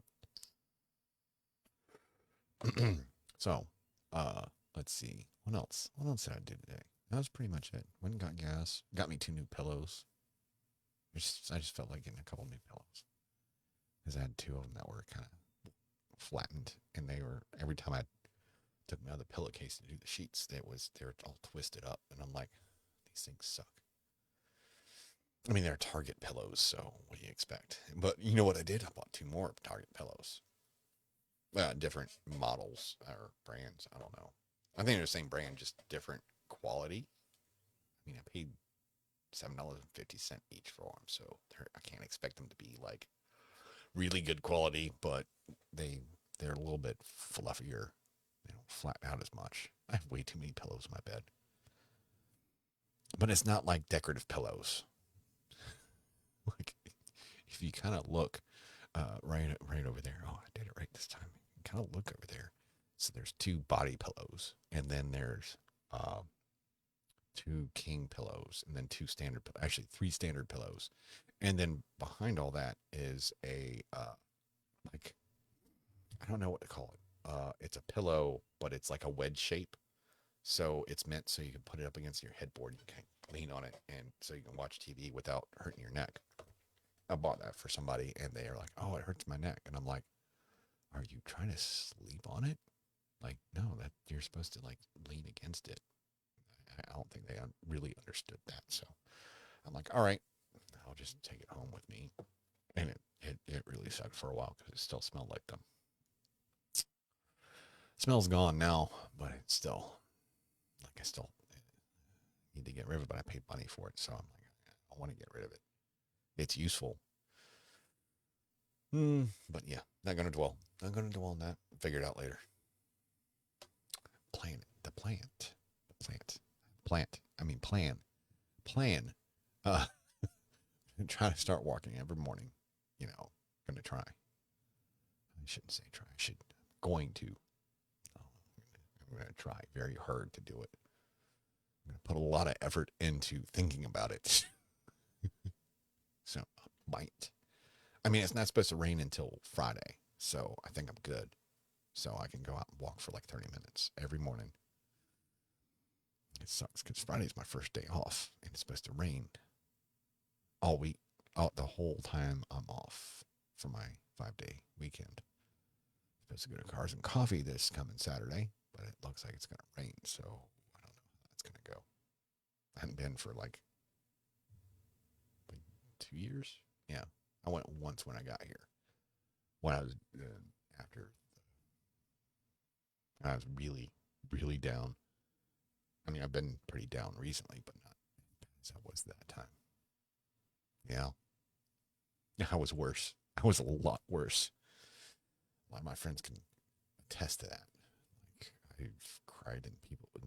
So, let's see. What else? What else did I do today? That was pretty much it. Went and got gas. Got me 2 new pillows. I just felt like getting a couple new pillows because I had 2 of them that were kind of flattened, and they were every time I took my other pillowcase to do the sheets, they were all twisted up, and I'm like, these things suck. I mean, they're Target pillows, so what do you expect? But you know what I did? I bought 2 more Target pillows. Different models or brands. I don't know. I think they're the same brand, just different quality. I mean, I paid $7.50 each for them, so I can't expect them to be like really good quality, but they're a little bit fluffier. They don't flat out as much. I have way too many pillows in my bed, but it's not like decorative pillows. Like if you kind of look right over there. Oh, I did it right this time. Kind of look over there. So there's 2 body pillows, and then there's 2 king pillows, and then 2 standard, actually 3 standard pillows, and then behind all that is a like I don't know what to call it. It's a pillow, but it's like a wedge shape. So it's meant so you can put it up against your headboard. You can lean on it, and so you can watch TV without hurting your neck. I bought that for somebody, and they are like, "Oh, it hurts my neck," and I'm like, "Are you trying to sleep on it? Like, no, that you're supposed to like lean against it." I don't think they really understood that. So I'm like, all right, I'll just take it home with me. And it really sucked for a while because it still smelled like them. Smell's gone now, but it's still like I still need to get rid of it, but I paid money for it. So I'm like, I want to get rid of it. It's useful. But yeah, not going to dwell. Not going to dwell on that. Figure it out later. Plan. Try to start walking every morning. Going to try. I shouldn't say try. I should. Going to. I'm going to try very hard to do it. I'm going to put a lot of effort into thinking about it. So I might. I mean, it's not supposed to rain until Friday, so I think I'm good. So I can go out and walk for like 30 minutes every morning. It sucks because Friday's my first day off, and it's supposed to rain all week, the whole time I'm off for my 5-day weekend. I'm supposed to go to Cars and Coffee this coming Saturday, but it looks like it's going to rain, so I don't know how that's going to go. I hadn't been for like 2 years. Yeah, I went once when I got here. When I was after I was really, really down. I mean, I've been pretty down recently, but not as I was that time. Yeah. I was worse. I was a lot worse. A lot of my friends can attest to that. Like, I've cried in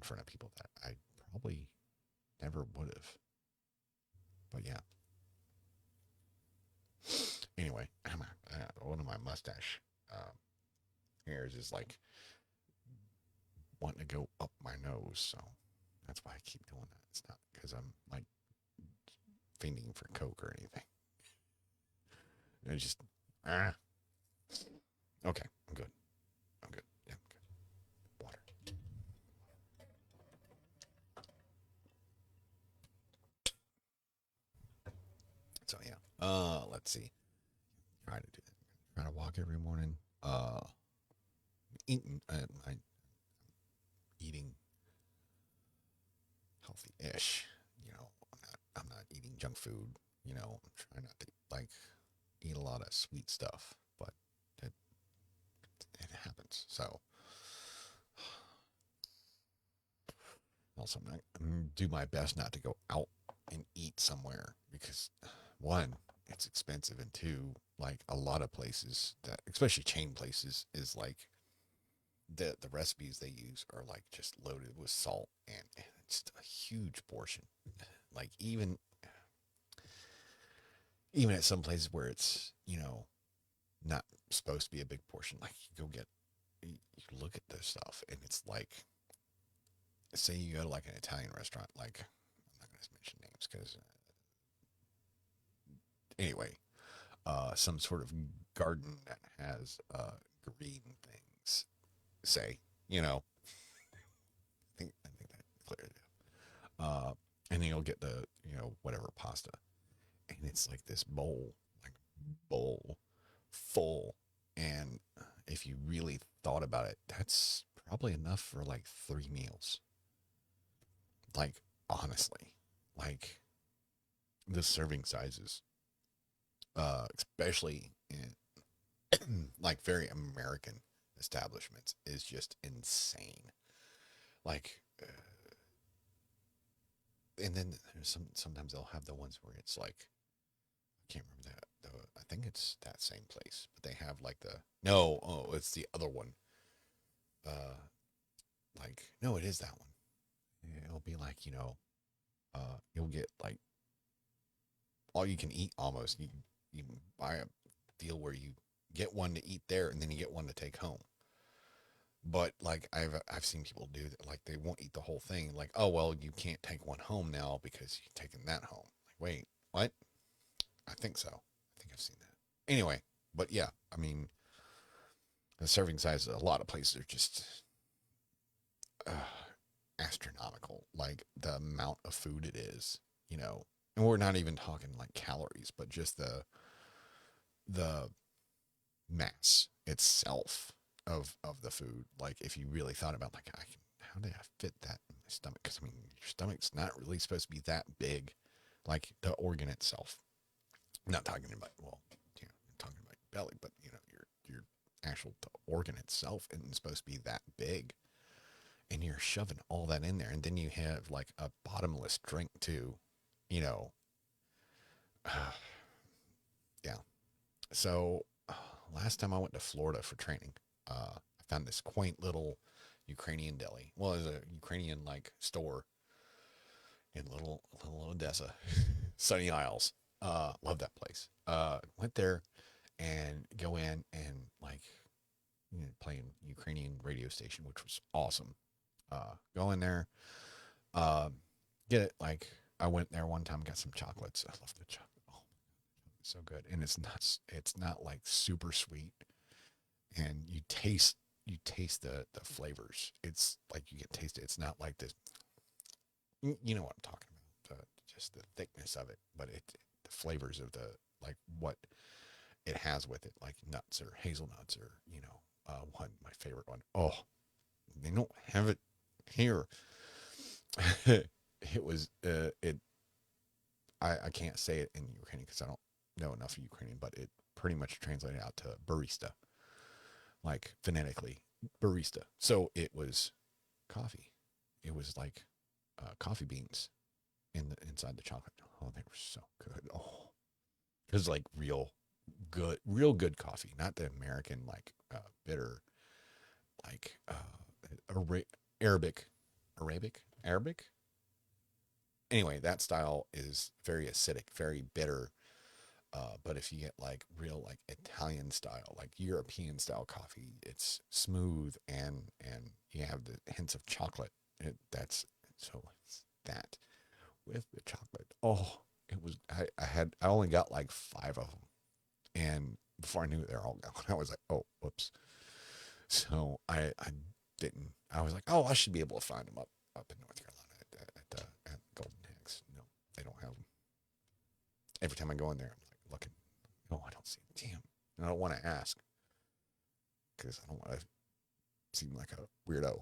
front of people that I probably never would have. But yeah. Anyway, one of my mustache hairs is like wanting to go up my nose, so that's why I keep doing that. It's not because I'm like fiending for coke or anything. It's just okay. I'm good. I'm good. Yeah, I'm good. Water. So yeah. Let's see. Try to do that. Try to walk every morning. Eating. I eating healthy-ish. I'm not eating junk food. I'm trying not to like eat a lot of sweet stuff, but it it happens. So also I'm do my best not to go out and eat somewhere because one, it's expensive, and two, like a lot of places that, especially chain places, is like the recipes they use are like just loaded with salt, and it's a huge portion. Like even at some places where it's not supposed to be a big portion, like you look at this stuff and it's like, say you go to like an Italian restaurant, like I'm not going to mention names because anyway, some sort of garden that has green things, say, I think that cleared it up. And then you'll get the whatever pasta, and it's like this bowl full, and if you really thought about it, that's probably enough for like 3 meals. Like, honestly, like the serving sizes, especially in like very American establishments, is just insane. Like, and then sometimes they'll have the ones where it's like, I can't remember that. I think it's that same place, but they have like the no, oh, it's the other one. Uh, like no, it is that one. It'll be like you'll get like all you can eat almost. You buy a deal where you get one to eat there, and then you get one to take home. But like I've seen people do that, like they won't eat the whole thing. Like, oh well, you can't take one home now because you're taking that home. Like, wait, what? I think so. I think I've seen that. Anyway, but yeah, I mean, the serving sizes, a lot of places are just uh, astronomical. Like the amount of food it is, and we're not even talking like calories, but just the mass itself of the food. Like if you really thought about like how did I fit that in my stomach? Because I mean, your stomach's not really supposed to be that big, like the organ itself. I'm not talking about I'm talking about your belly, but your actual organ itself isn't supposed to be that big, and you're shoving all that in there, and then you have like a bottomless drink too, you know. Yeah. So last time I went to Florida for training, I found this quaint little Ukrainian deli. Well, it was a Ukrainian like store in little Odessa, Sunny Isles. Love that place. Went there and go in and like playing Ukrainian radio station, which was awesome. Go in there, uh, get it. Like I went there one time, got some chocolates. I love the chocolate. Oh, it's so good, and it's not like super sweet, and you taste the flavors. It's like you get taste it. It's not like this. You know what I'm talking about? Just the thickness of it, but the flavors of the like what it has with it, like nuts or hazelnuts or one my favorite one. Oh, they don't have it here. It was it. I can't say it in Ukrainian because I don't know enough of Ukrainian, but it pretty much translated out to barista, like phonetically barista. So it was coffee. It was like coffee beans inside the chocolate. Oh, they were so good. Oh, it was like real good coffee, not the American like bitter, like Arabic. Arabic. Anyway, that style is very acidic, very bitter. But if you get like real like Italian style, like European style coffee, it's smooth and you have the hints of chocolate. That's so it's that with the chocolate. Oh, it was. I only got like 5 of them, and before I knew it, they're all gone. I was like, oh, whoops. So I didn't. I was like, oh, I should be able to find them up in North Carolina at Golden Hicks. No, they don't have them. Every time I go in there, I'm like looking. No, I don't see them. Damn. And I don't want to ask because I don't want to seem like a weirdo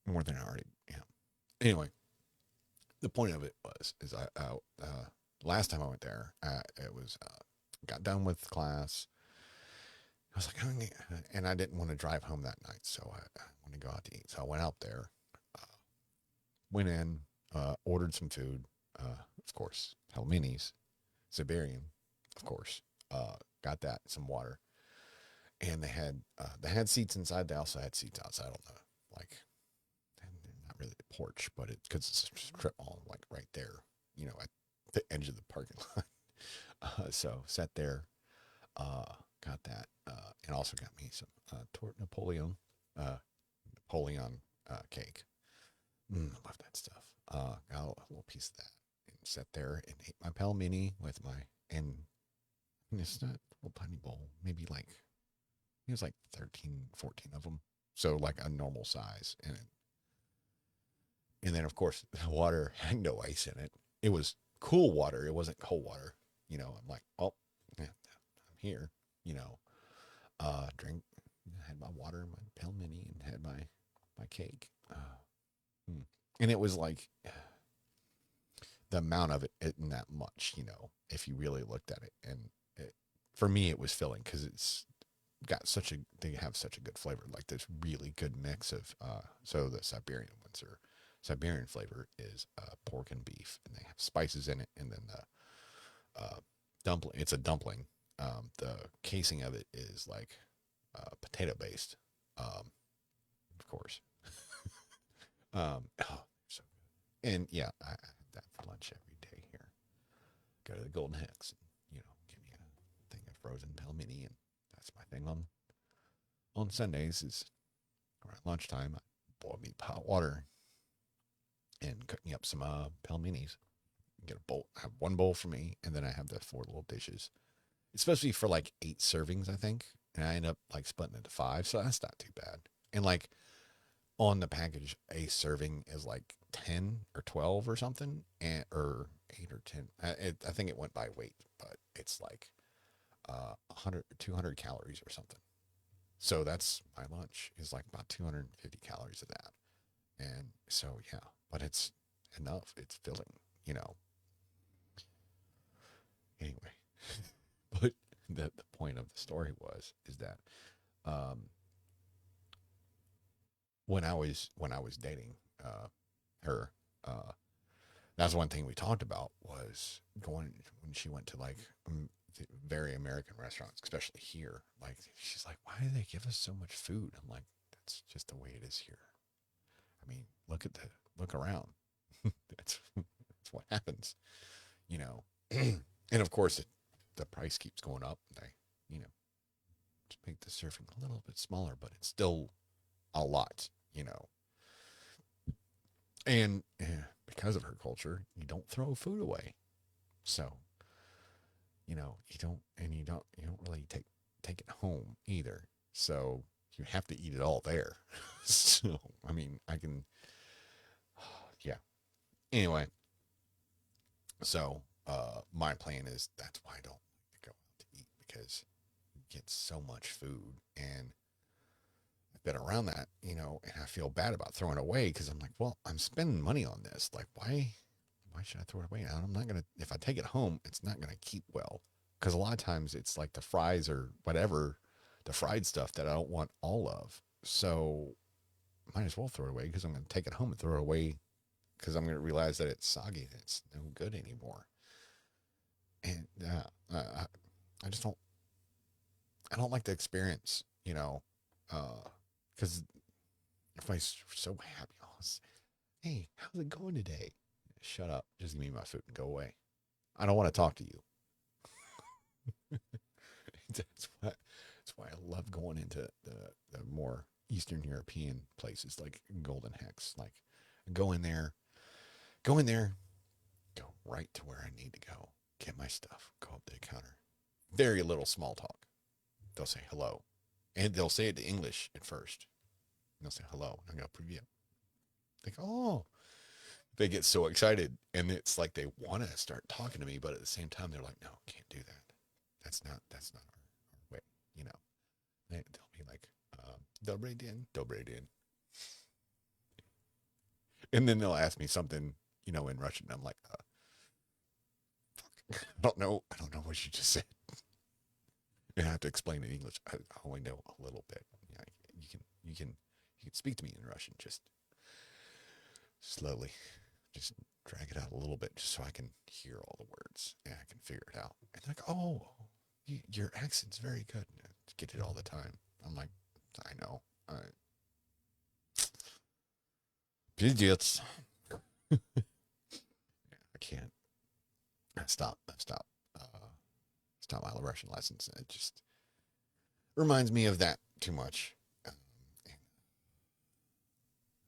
more than I already am. Anyway, the point of it is last time I went there, it was got done with class. I was like, and I didn't want to drive home that night, so I wanted to go out to eat. So I went out there, uh, went in, ordered some food, of course, pelmenis, Siberian, of course. Got that, some water, and they had seats inside. They also had seats outside on the like, not really the porch, but because it's a strip mall like right there, at the edge of the parking lot. So sat there, uh, got that, and also got me some Tort Napoleon cake. I love that stuff. Got a little piece of that and sat there and ate my pelmeni with my and it's not a little tiny bowl, maybe like it was like 13, 14 of them, so like a normal size, and then of course the water had no ice in it. It was cool water. It wasn't cold water. I'm like, oh, yeah, I'm here. You know, drink. Had my water, my pelmeni, and had my cake. And it was like the amount of it isn't that much, if you really looked at it. And for me, it was filling because it's got they have such a good flavor, like this really good mix of, so the Siberian flavor is pork and beef, and they have spices in it, and then the dumpling, it's a dumpling. The casing of it is like potato based, of course. Oh, so good. And yeah, I have that for lunch every day here. Go to the Golden Hicks and, give me a thing of frozen pelmeni, and that's my thing on Sundays is around lunchtime. I boil me hot water and cook me up some pelmenis. Get a bowl. I have one bowl for me, and then I have the 4 little dishes. It's supposed to be for like 8 servings, I think, and I end up like splitting it to 5, so that's not too bad. And like on the package, a serving is like 10 or 12 or something, or 8 or 10. I think it went by weight, but it's like 100 or 200 calories or something. So that's my lunch is like about 250 calories of that. And so, yeah, but it's enough. It's filling, Anyway, but the point of the story is that um, when I was dating her, uh, that's one thing we talked about was going when she went to like very American restaurants, especially here. Like she's like, why do they give us so much food? I'm like, that's just the way it is here. I mean, look around. That's what happens, you know. And of course, the price keeps going up. They, just make the surfing a little bit smaller, but it's still a lot. And because of her culture, you don't throw food away. So, you don't really take it home either. So you have to eat it all there. So, I mean, I can, yeah. Anyway, so my plan is that's why I don't like to go out to eat because you get so much food and I've been around that, and I feel bad about throwing it away because I'm like, well, I'm spending money on this. Like, why should I throw it away? I'm not gonna. If I take it home, it's not gonna keep well because a lot of times it's like the fries or whatever, the fried stuff that I don't want all of. So might as well throw it away because I'm gonna take it home and throw it away because I'm gonna realize that it's soggy and it's no good anymore. And I just don't. I don't like the experience, because everybody's so happy. Oh, Hey, how's it going today? Shut up. Just give me my food and go away. I don't want to talk to you. That's why I love going into the more Eastern European places like Golden Hex. Like go in there, go right to where I need to go, get my stuff, go up to the counter. Very little small talk. They'll say hello, and they'll say it in English at first. And they'll say hello, and I'll go preview. Like, oh, they get so excited, and it's like they want to start talking to me, but at the same time, they're like, no, can't do that. That's not our way, you know. They'll be like, dobre din, and then they'll ask me something, in Russian. And I'm like, fuck, I don't know what you just said, and I have to explain in English. I only know a little bit. Yeah, you can speak to me in Russian, just slowly, just drag it out a little bit, just so I can hear all the words and I can figure it out. And they're like, oh, your accent's very good. I get it all the time. I'm like, I know. Pidgets. I can't. Stop my Russian lessons. It just reminds me of that too much.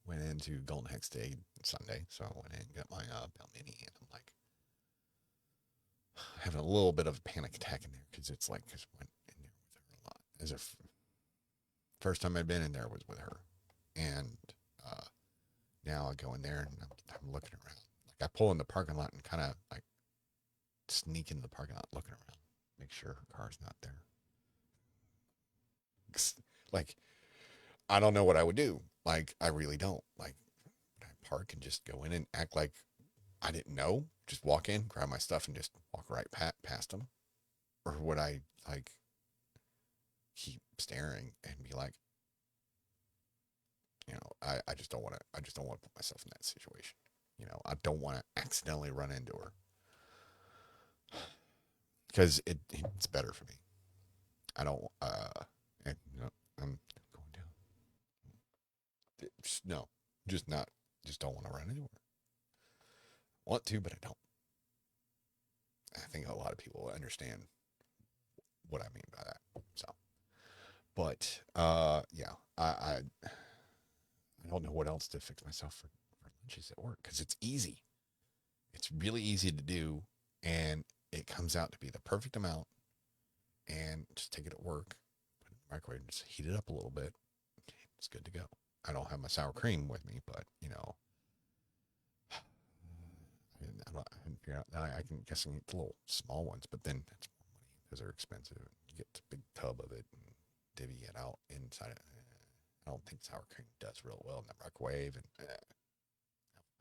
Went into Golden Hex Day Sunday, so I went in and got my pelmeni, and I'm like having a little bit of a panic attack in there because it's like, because I went in there with her a lot. As if first time I'd been in there was with her, and now I go in there and I'm looking around. Like I pull in the parking lot and kind of like sneak into the parking lot, looking around, make sure her car's not there. Like I don't know what I would do. Like I really don't. Like would I park and just go in and act like I didn't know? Just walk in, grab my stuff, and just walk right past them, or would I like keep staring and be like, I just don't want to. I just don't want to put myself in that situation. I don't want to accidentally run into her because it's better for me. I don't. And, I'm going down. No, just not. Just don't want to run into her. Want to, but I don't. I think a lot of people understand what I mean by that. So, but yeah, I don't know what else to fix myself for lunches at work because it's easy. It's really easy to do, and it comes out to be the perfect amount. And just take it at work, put it in the microwave, and just heat it up a little bit. It's good to go. I don't have my sour cream with me, but I haven't figured out. I can guess I can get the little small ones, but then that's more money. Those are expensive. You get a big tub of it and divvy it out inside it. I don't think sour cream does real well in the microwave, and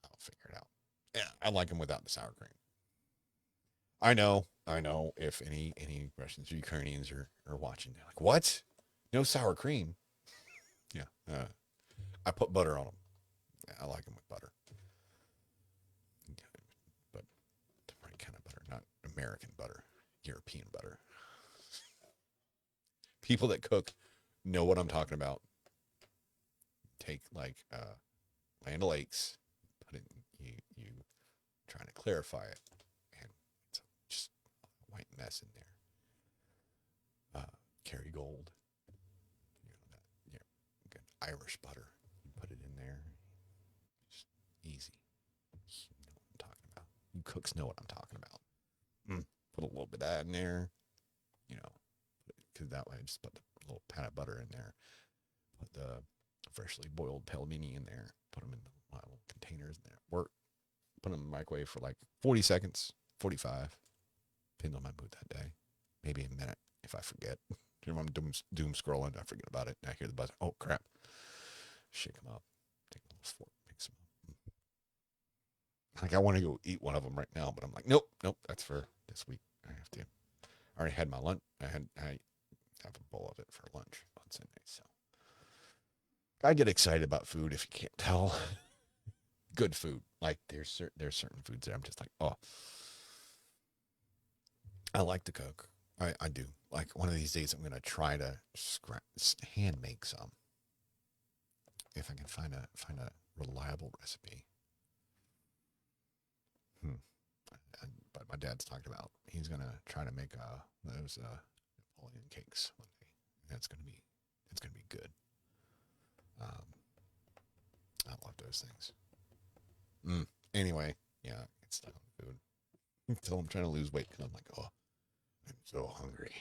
I'll figure it out. Yeah, I like them without the sour cream. I know. If any Russians or Ukrainians are watching, they're like, "What? No sour cream?" Yeah, I put butter on them. Yeah, I like them with butter, but the right kind of butter, not American butter, European butter. People that cook know what I'm talking about. Take like Land O'Lakes, put it. You trying to clarify it, and it's just a white mess in there. Kerrygold, good Irish butter. You put it in there. Just easy. You know what I'm talking about. You cooks know what I'm talking about. Put a little bit of that in there, you know, because that way I just put the little pat of butter in there. Put the freshly boiled pelmeni in there. Put them in the little containers in there. Work. Put them in the microwave for like 40 seconds, 45. Depends on my mood that day. Maybe a minute if I forget. If I'm doom scrolling, I forget about it. And I hear the buzz. Oh, crap. Shake them up. Take a little fork, mix them up. Like, I want to go eat one of them right now, but I'm like, nope. That's for this week. I have to. I already had my lunch. I have a bowl of it for lunch on Sunday. So I get excited about food if you can't tell. Good food. Like, there's certain foods that I'm just like, oh, I like to cook. I do. Like, one of these days, I'm going to try to hand make some. If I can find a reliable recipe. Dad's talked about. He's gonna try to make those Napoleon cakes one day. It's gonna be good. I love those things. Anyway, yeah, it's stuck on food. Until I'm trying to lose weight because I'm like, oh, I'm so hungry.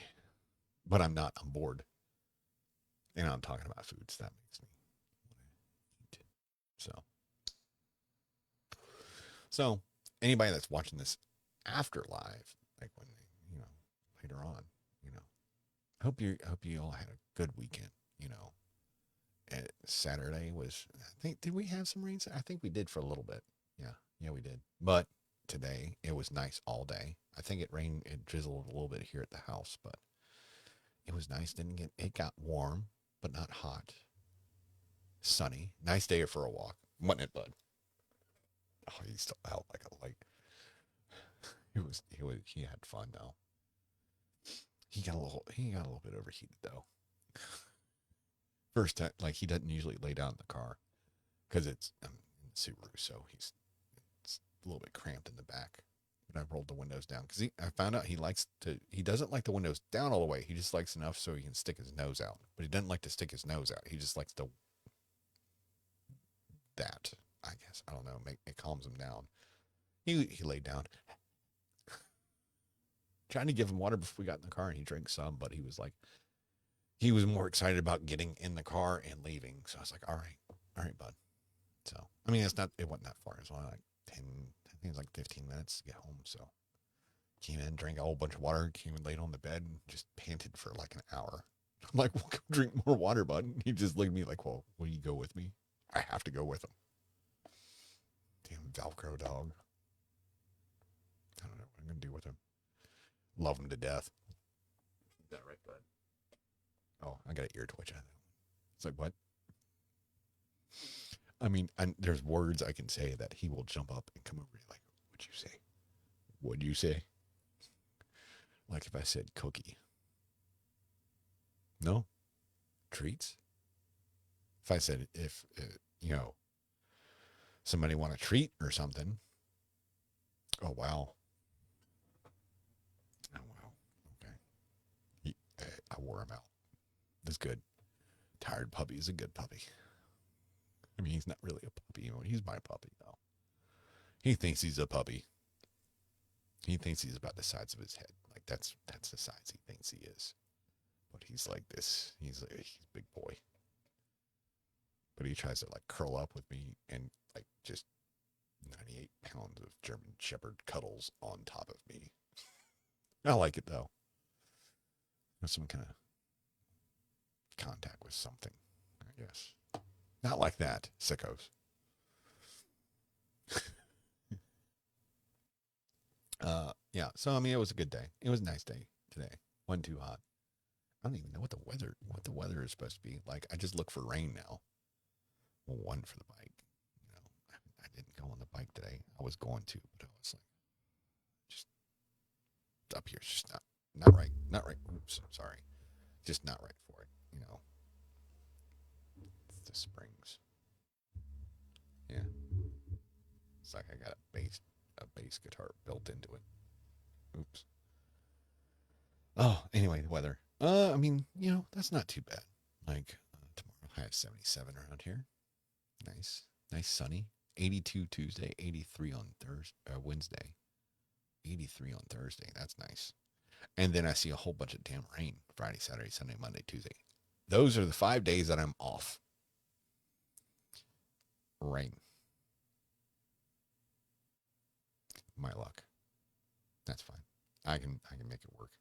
But I'm not. I'm bored. And I'm talking about foods. That makes me want to eat. So anybody that's watching this after live, like when later on, I hope you all had a good weekend. Saturday was, I think, did we have some rain? I think we did for a little bit. Yeah, we did. But today it was nice all day. I think it drizzled a little bit here at the house, but it was nice. It got warm, but not hot. Sunny. Nice day for a walk. Wasn't it, bud? Oh, he's still out like a light. He had fun though. He got a little bit overheated though. First time, like he doesn't usually lay down in the car because it's Subaru, so it's a little bit cramped in the back. But I rolled the windows down because I found out he doesn't like the windows down all the way. He just likes enough so he can stick his nose out. But he doesn't like to stick his nose out. He just likes that, I guess. I don't know. It calms him down. He laid down. Trying to give him water before we got in the car, and he drank some, but he was more excited about getting in the car and leaving. So I was like, all right, bud. So, I mean, it wasn't that far. It was only like 10, I think it was like 15 minutes to get home. So came in, drank a whole bunch of water, came and laid on the bed and just panted for like an hour. I'm like, well, go drink more water, bud. And he just looked at me like, well, will you go with me? I have to go with him. Damn Velcro dog. I don't know what I'm going to do with him. Love him to death. Is that right, bud? Oh, I got an ear twitch. It's like, what? I mean, there's words I can say that he will jump up and come over here like, what'd you say? What'd you say? Like if I said cookie. No? Treats? If I said, somebody want a treat or something. Oh, wow. Okay. I wore him out. That's good. Tired puppy is a good puppy. I mean, he's not really a puppy. He's my puppy, though. He thinks he's a puppy. He thinks he's about the size of his head. Like, that's the size he thinks he is. But he's like this. He's a big boy. But he tries to, like, curl up with me and, like, just 98 pounds of German Shepherd cuddles on top of me. I like it, though. There's some kind of contact with something, I guess. Not like that, sickos. Yeah. So I mean, it was a good day. It was a nice day today. Wasn't too hot. I don't even know what the weather is supposed to be like. I just look for rain now. Well, one for the bike. I didn't go on the bike today. I was going to, but I was like, just up here. It's just not right. Not right. Oops, sorry. Just not right for it. It's the springs. Yeah. It's like I got a bass guitar built into it. Oops. Oh, anyway, the weather. I mean, that's not too bad. Like tomorrow, high of 77 around here. Nice sunny. 82 Tuesday, 83 on Wednesday, 83 on Thursday. That's nice. And then I see a whole bunch of damn rain Friday, Saturday, Sunday, Monday, Tuesday. Those are the 5 days that I'm off. Rain. My luck. That's fine. I can make it work.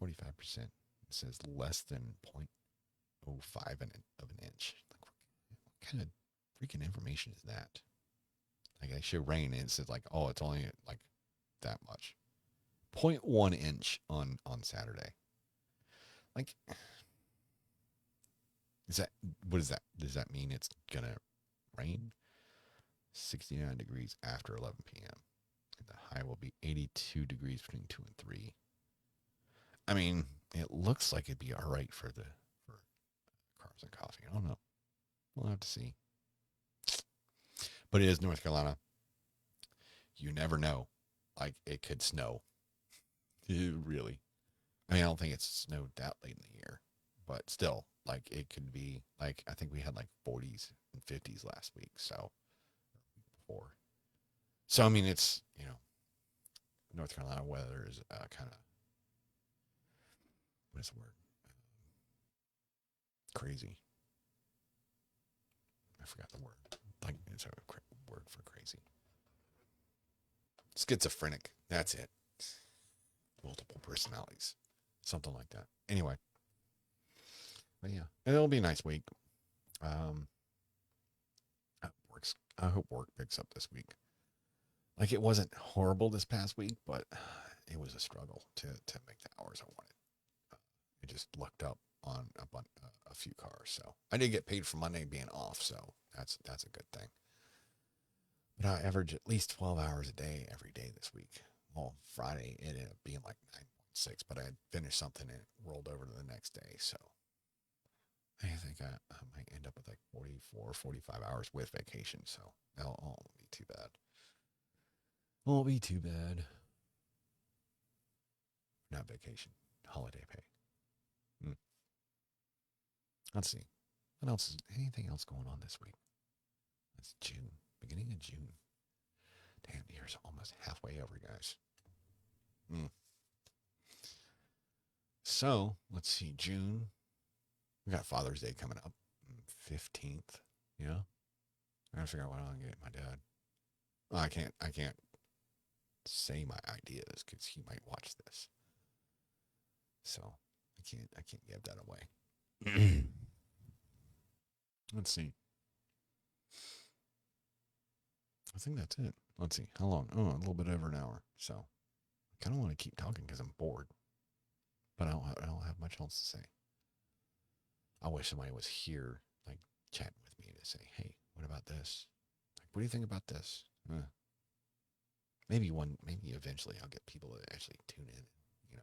45%. It says less than 0.05 of an inch. Like, what kind of freaking information is that? Like, I show rain and it says like, oh, it's only like that much. 0.1 inch on Saturday. Like, what is that? Does that mean it's gonna rain? 69 degrees after 11 p.m. The high will be 82 degrees between 2 and 3. I mean, it looks like it'd be all right for carbs and coffee. I don't know. We'll have to see. But it is North Carolina. you never know. Like, it could snow. Really. I mean, I don't think it's snowed that late in the year, but still, like, it could be like, I think we had like 40s and 50s last week. So, before. So, I mean, it's, North Carolina weather is kind of, what is the word? Crazy. I forgot the word. Like, it's a word for crazy. Schizophrenic. That's it. Multiple personalities. Something like that. Anyway. But yeah, it'll be a nice week. Um, I hope work picks up this week. Like, it wasn't horrible this past week, but it was a struggle to make the hours I wanted. I just lucked up on a few cars, so I did get paid for Monday being off, so that's a good thing. But I average at least 12 hours a day every day this week. Well, Friday it ended up being like 9.6, but I had finished something and it rolled over to the next day, so I think I might end up with like 44, 45 hours with vacation, so that won't be too bad. Won't be too bad. Not vacation, holiday pay. Let's see. What else is anything else going on this week? It's June, beginning of June. Damn, the year's almost halfway over, guys. So let's see, June. We got Father's Day coming up, 15th. Yeah, I gotta figure out what I'm gonna get my dad. Well, I can't say my ideas because he might watch this, so I can't give that away. Let's see. I think that's it. Let's see. How long? Oh, a little bit over an hour. So I kind of want to keep talking because I'm bored, but I don't have much else to say. I wish somebody was here, like, chatting with me to say, hey, what about this? Like, what do you think about this? Maybe eventually I'll get people to actually tune in and,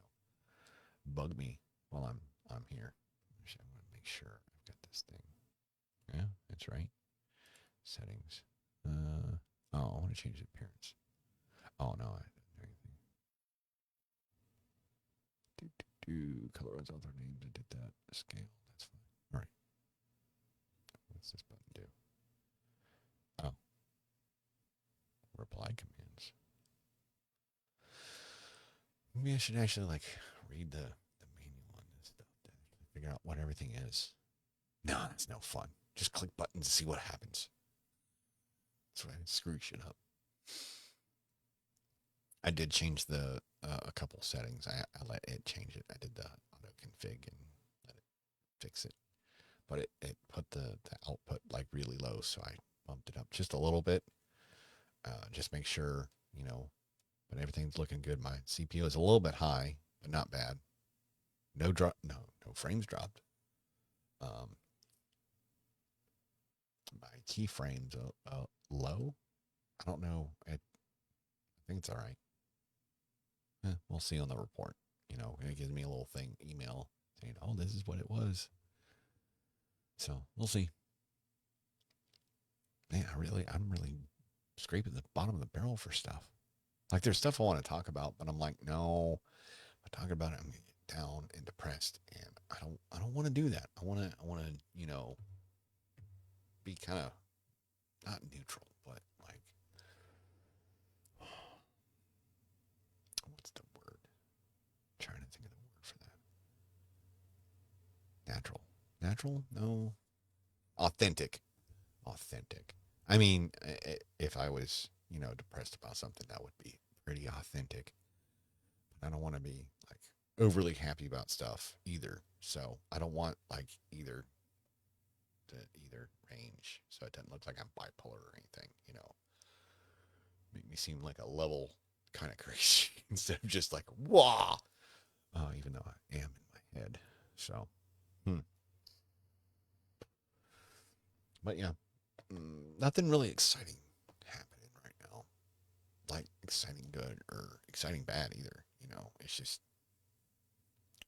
bug me while I'm here. Actually, I want to make sure I've got this thing. Yeah, that's right. Settings. I want to change the appearance. Oh no, I didn't do anything. Colorize author names. I did that. Scale. That's fine. All right. What's this button do? Oh, reply commands. Maybe I should actually read the manual on this stuff to figure out what everything is. No, that's no fun. Just click buttons to see what happens. That's why I screw shit up. I did change the a couple settings. I let it change it. I did the auto config and let it fix it. But it put the output really low, so I bumped it up just a little bit. Just make sure, but everything's looking good. My CPU is a little bit high, but not bad. No frames dropped. My keyframes low. I don't know. I think it's all right. We'll see on the report. It gives me a little email saying, "Oh, this is what it was." So we'll see. Man, I'm really scraping the bottom of the barrel for stuff. Like, there's stuff I want to talk about, but I'm like, no. If I talk about it, I'm gonna get down and depressed, and I don't want to do that. I want to be kind of not neutral, but like, what's the word? I'm trying to think of the word for that. Natural? No. Authentic. I mean, if I was, depressed about something, that would be pretty authentic. But I don't want to be overly happy about stuff either. So I don't want either range, so it doesn't look like I'm bipolar or anything. Make me seem like a level kind of crazy instead of just like wah. Even though I am in my head. So, but yeah, nothing really exciting happening right now. Like exciting good or exciting bad either. It's just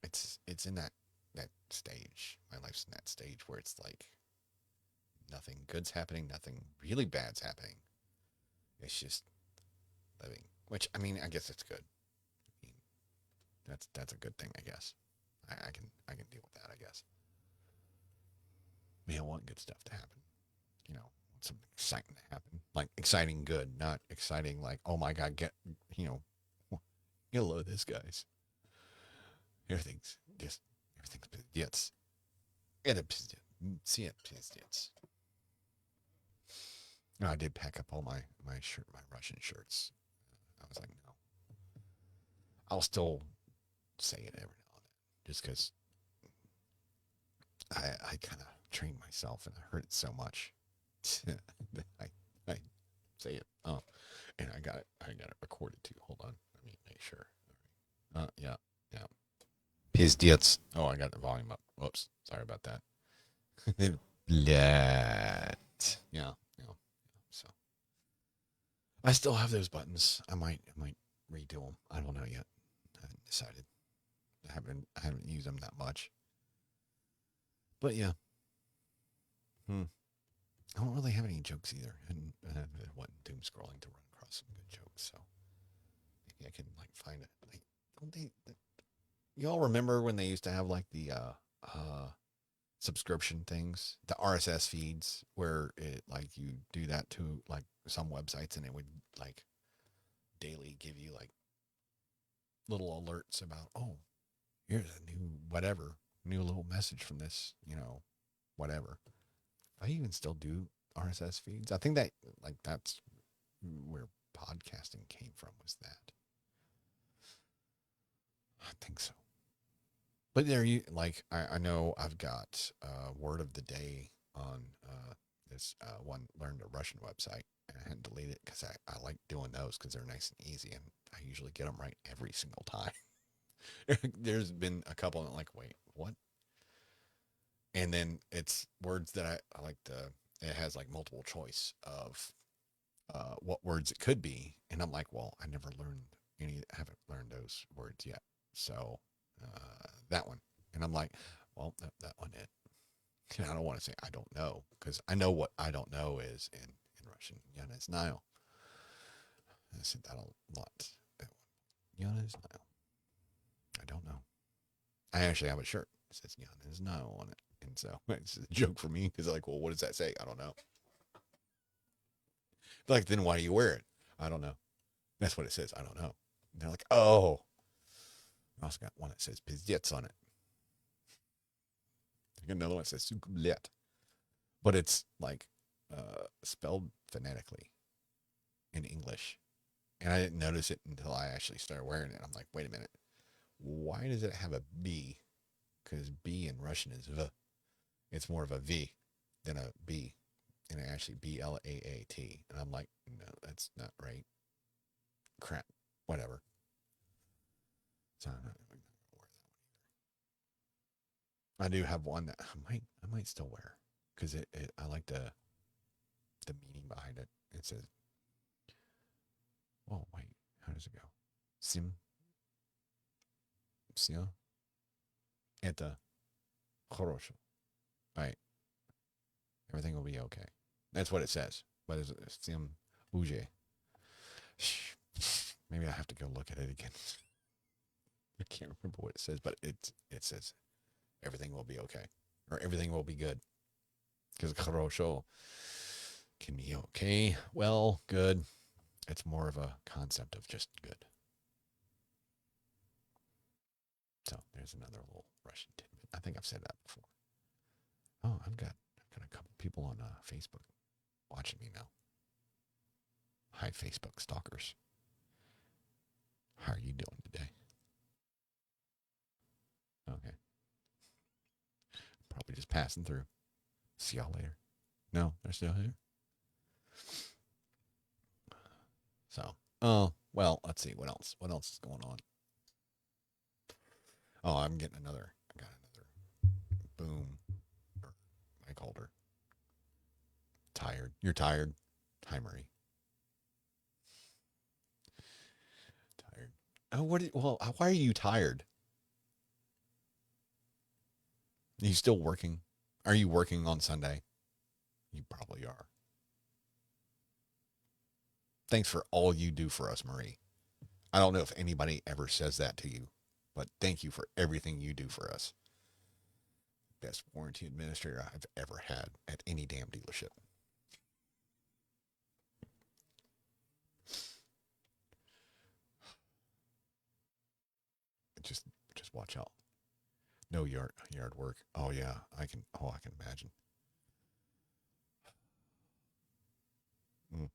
it's in that stage. My life's in that stage where it's like nothing good's happening, nothing really bad's happening. It's just living, which, I mean, I guess it's good. I mean, that's a good thing, I guess. I can deal with that, I guess. I mean, I want good stuff to happen. You know, want something exciting to happen. Like exciting good, not exciting like, oh my God, you know, you'll love this, guys. Everything's just, everything's yes. See it, yes. No, I did pack up all my Russian shirts. I was like, no, I'll still say it every now and then, just because I kind of trained myself and I heard it so much. I say it. Oh, and I got it recorded too. Hold on, let me make sure. Yeah, yeah. Pizdits. Oh, I got the volume up. Whoops, sorry about that. Blat. Yeah, yeah. So I still have those buttons. I might redo them. I don't know yet. I haven't decided. I haven't used them that much. But yeah. Hmm. I don't really have any jokes either, and I wasn't doom scrolling to run across some good jokes. So maybe I can like find it. Like, don't they? Y'all remember when they used to have like the subscription things, the RSS feeds, where it like you do that to like some websites, and it would like daily give you like little alerts about, oh, here's a new whatever, new little message from this, whatever. I even still do RSS feeds. I think that like that's where podcasting came from, was that. I think so. But there you like I know I've got word of the day on this one learned a Russian website, and I had to delete it because I like doing those because they're nice and easy, and I usually get them right every single time. There's been a couple that like, wait, what? And then it's words that I like to, it has like multiple choice of what words it could be. And I'm like, well, I never learned I haven't learned those words yet. So that one. And I'm like, well, that one it. And I don't want to say I don't know, because I know what I don't know is in Russian. Я не знаю. I said that a lot. That one. Я не знаю. I don't know. I actually have a shirt that says Я не знаю on it. And so it's a joke for me because, like, well, what does that say? I don't know. Like, then why do you wear it? I don't know. That's what it says. I don't know. And they're like, oh. I also got one that says Pizdets on it. I got another one that says Sukublet. But it's like spelled phonetically in English. And I didn't notice it until I actually started wearing it. I'm like, wait a minute. Why does it have a B? Because B in Russian is V. It's more of a V than a B. And it actually BLAAT. And I'm like, no, that's not right. Crap. Whatever. So I'm not going to wear that one either. I do have one that I might still wear because I like the meaning behind it. It says, oh wait, how does it go? Все это хорошо. Right. Everything will be okay. That's what it says. But it's всем уже. Maybe I have to go look at it again. I can't remember what it says, but it says everything will be okay, or everything will be good. Because хорошо can be okay, well, good. It's more of a concept of just good. So there's another little Russian tidbit. I think I've said that before. Oh, I've got a couple people on Facebook watching me now. Hi, Facebook stalkers. How are you doing today? Okay. Probably just passing through. See y'all later. No, they're still here. So, oh, well, let's see. What else? What else is going on? Oh, I got another boom mic holder. Tired. You're tired. Hi, Marie. Tired. Oh, why are you tired? Are you still working? Are you working on Sunday? You probably are. Thanks for all you do for us, Marie. I don't know if anybody ever says that to you, but thank you for everything you do for us. Best warranty administrator I've ever had at any damn dealership. Just just watch out. No yard work. Oh yeah, I can imagine. Mm,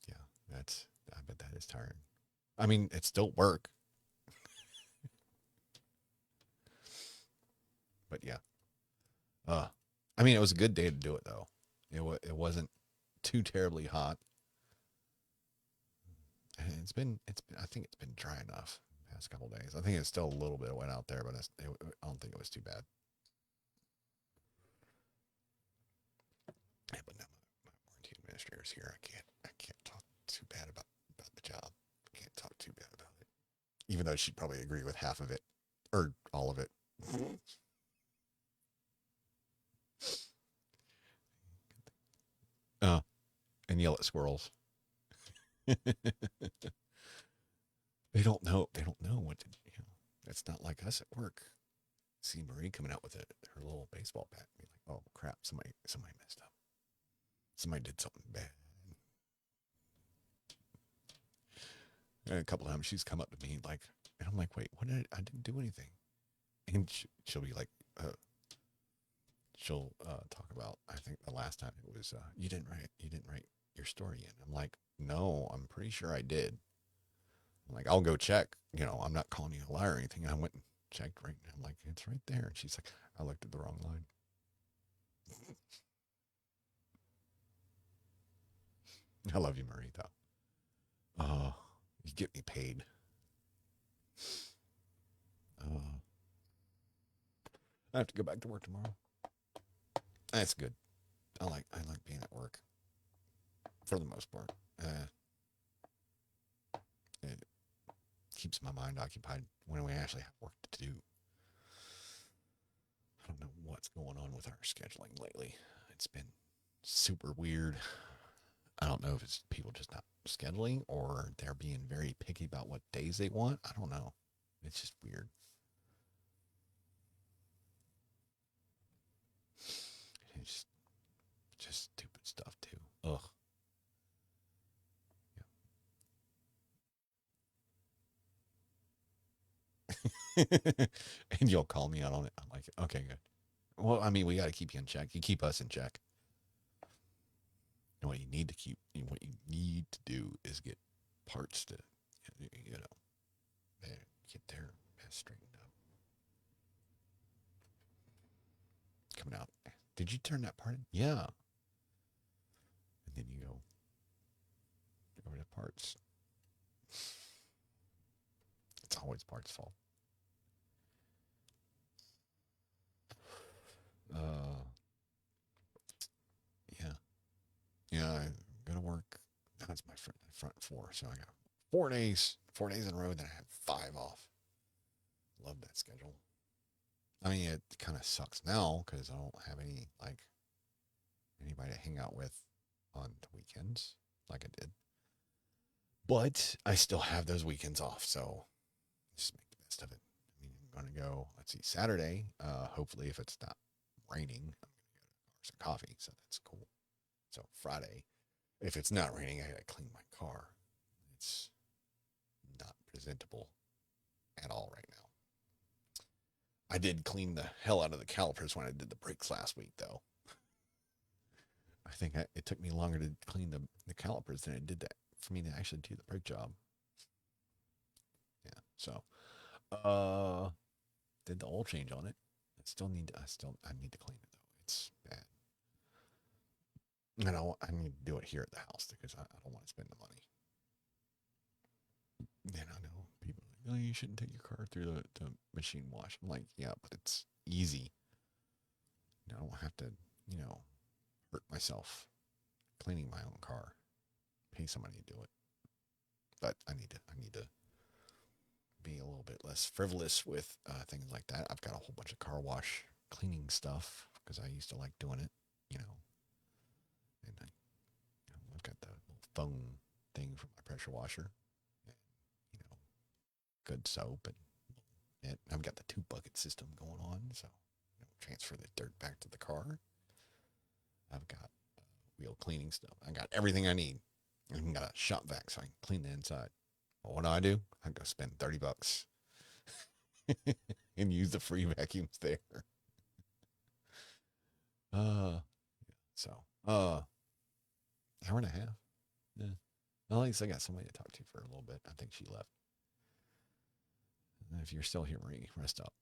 yeah, that's I bet that is tiring. I mean, it's still work, but yeah. Uh I mean, it was a good day to do it though. It wasn't too terribly hot. And I think it's been dry enough the past couple days. I think it's still a little bit wet out there, but I don't think it was too bad. Yeah, but now my warranty administrator's here. I can't talk too bad about the job. I can't talk too bad about it, even though she'd probably agree with half of it or all of it. uh, and yell at squirrels. They don't know. They don't know what to. It's not like us at work. See Marie coming out with her little baseball bat, and be like, "Oh crap! Somebody messed up. Somebody did something bad." And a couple of times she's come up to me like, and I'm like, "Wait, I didn't do anything." And she'll be like, she'll talk about. I think the last time it was, you didn't write your story in. I'm like, no, I'm pretty sure I did. I'm like, I'll go check. I'm not calling you a liar or anything. And I went and checked right now. I'm like, it's right there. And she's like, I looked at the wrong line. I love you, Marie, though. Oh, you get me paid. Oh, I have to go back to work tomorrow. That's good. I like being at work for the most part. It keeps my mind occupied when we actually have work to do. I don't know what's going on with our scheduling lately. It's been super weird. I don't know if it's people just not scheduling or they're being very picky about what days they want. I don't know. It's just weird. It's just stupid stuff too. Ugh. Yeah. And you'll call me out on it. I'm like, okay, good. Well, I mean, we got to keep you in check. You keep us in check. And what you need to do is get parts to, get their mess straightened up. Coming out. Did you turn that part in? Yeah. And then you go over to parts. It's always parts' fault. Uh, yeah. Yeah, I go to work. That's my front four. So I got 4 days in a row. Then I have 5 off. Love that schedule. I mean, it kind of sucks now because I don't have anybody to hang out with on the weekends like I did. But I still have those weekends off, so just make the best of it. I mean, I'm going to go, let's see, Saturday. Hopefully, if it's not raining, I'm going to go to Cars and Coffee, so that's cool. So Friday, if it's not raining, I got to clean my car. It's not presentable at all right now. I did clean the hell out of the calipers when I did the brakes last week, though. I think it took me longer to clean the calipers than it did that for me to actually do the brake job. Yeah, so did the oil change on it. I need to clean it though. It's bad. And I need to do it here at the house because I don't want to spend the money. And I know people are like, oh, you shouldn't take your car through the machine wash. I'm like, yeah, but it's easy. I don't have to, you know, hurt myself cleaning my own car. Pay somebody to do it. But I need to be a little bit less frivolous with things like that. I've got a whole bunch of car wash cleaning stuff because I used to like doing it, you know. And I've got the foam thing for my pressure washer. And, good soap. And I've got the 2-bucket system going on, so transfer the dirt back to the car. I've got wheel cleaning stuff. I got everything I need. I even got a shop vac so I can clean the inside. Well, what do? I go spend $30 and use the free vacuums there. Hour and a half. Yeah. Well, at least I got somebody to talk to for a little bit. I think she left. If you're still here, Marie, rest up.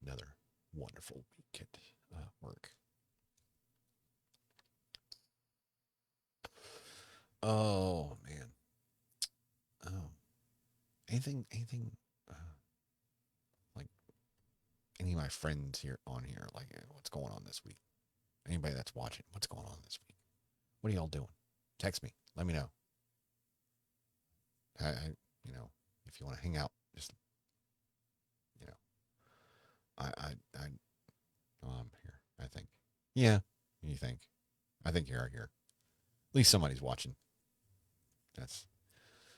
Another wonderful week at work. Oh man. Oh, anything like any of my friends here on here, like what's going on this week? Anybody that's watching, what's going on this week? What are y'all doing? Text me. Let me know. I if you want to hang out, just I'm here. I think. Yeah, you think? I think you are here. At least somebody's watching. That's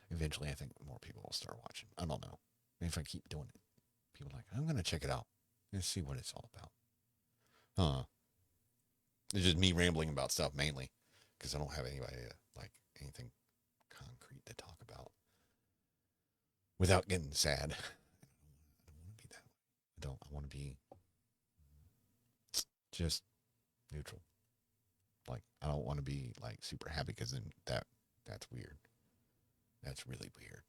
eventually. I think more people will start watching. I don't know. Maybe if I keep doing it, people are like, I'm gonna check it out and see what it's all about. It's just me rambling about stuff mainly because I don't have anybody like anything concrete to talk about without getting sad. I don't want to be that way. I want to be just neutral. Like I don't want to be like super happy because then that's weird. That's really weird.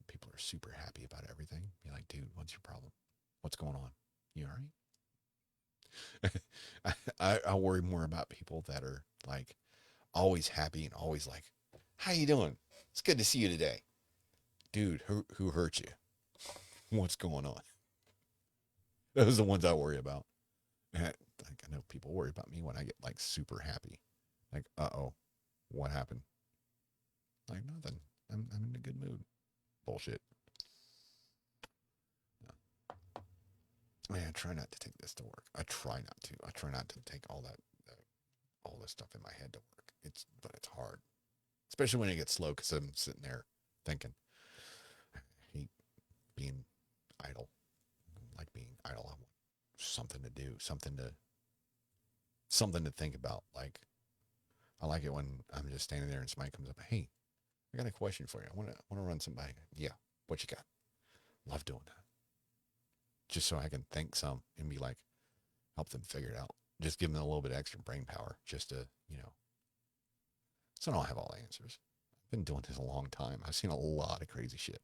People are super happy about everything. You're like, dude, what's your problem? What's going on? You all right? I worry more about people that are like always happy and always like, how you doing? It's good to see you today. Dude, who hurt you? What's going on? Those are the ones I worry about. And I know people worry about me when I get like super happy. Like, what happened? Like nothing. I'm in a good mood. Bullshit. Man, I try not to take this to work. I try not to. I try not to take all this stuff in my head to work. But it's hard, especially when it gets slow because I'm sitting there thinking. I hate being idle. I like being idle. I want something to do, something to think about. Like I like it when I'm just standing there and somebody comes up. Hey, I got a question for you. I want to run somebody. Yeah, what you got? Love doing that. Just so I can think some and be like, help them figure it out. Just give them a little bit extra brain power just to, so I don't have all the answers. I've been doing this a long time. I've seen a lot of crazy shit.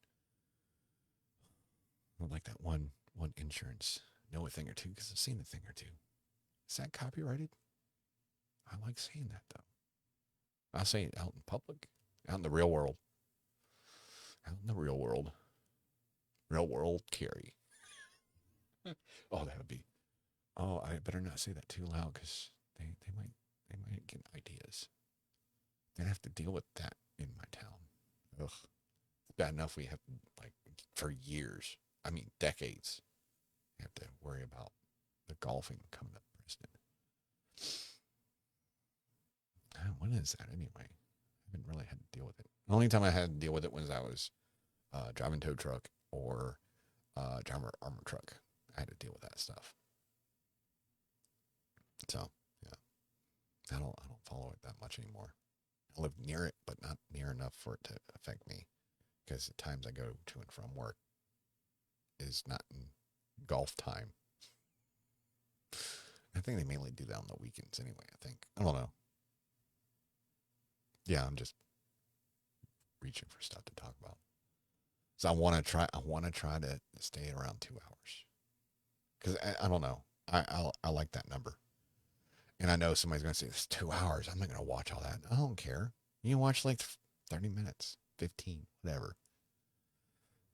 I like that one insurance, know a thing or two because I've seen a thing or two. Is that copyrighted? I like saying that though. I say it out in public, out in the real world. Out in the real world. Real world Carrie. Oh, that would be. Oh, I better not say that too loud because they might get ideas. They'd have to deal with that in my town. Ugh. It's bad enough we have like for years. I mean decades. We have to worry about the golfing coming up president. When is that anyway? I haven't really had to deal with it. The only time I had to deal with it was I was driving tow truck or driving armor truck. I had to deal with that stuff. So yeah, I don't follow it that much anymore. I live near it, but not near enough for it to affect me because the times I go to and from work is not in golf time. I think they mainly do that on the weekends anyway, I think. I don't know. Yeah, I'm just reaching for stuff to talk about. So I want to try to stay around 2 hours. Because I don't know. I like that number. And I know somebody's going to say, it's 2 hours. I'm not going to watch all that. I don't care. You can watch like 30 minutes, 15, whatever.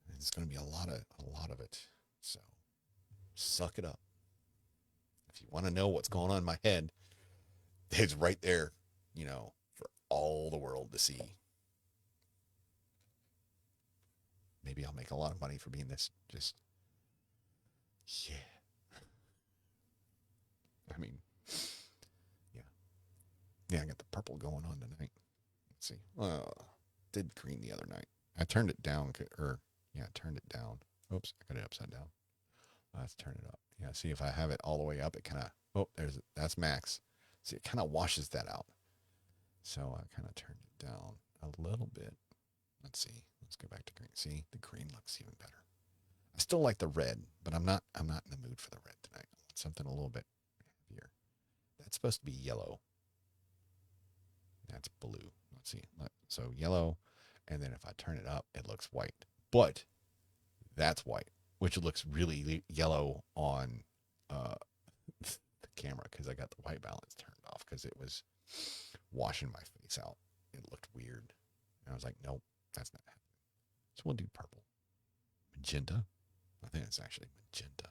And it's going to be a lot of it. So suck it up. If you want to know what's going on in my head, it's right there, for all the world to see. Maybe I'll make a lot of money for being this. Just, yeah. I mean, yeah. Yeah, I got the purple going on tonight. Let's see. Did green the other night. I turned it down, I turned it down. Oops, I got it upside down. Let's turn it up. Yeah, see if I have it all the way up, it kind of, that's max. See, it kind of washes that out. So I kind of turned it down a little bit. Let's see. Let's go back to green. See, the green looks even better. I still like the red, but I'm not in the mood for the red tonight. I want something a little bit heavier. That's supposed to be yellow. That's blue. Let's see. So yellow, and then if I turn it up, it looks white. But that's white, which looks really yellow on the camera because I got the white balance turned off because it was washing my face out. It looked weird. And I was like, nope, that's not happening. So we'll do purple. Magenta. I think it's actually magenta.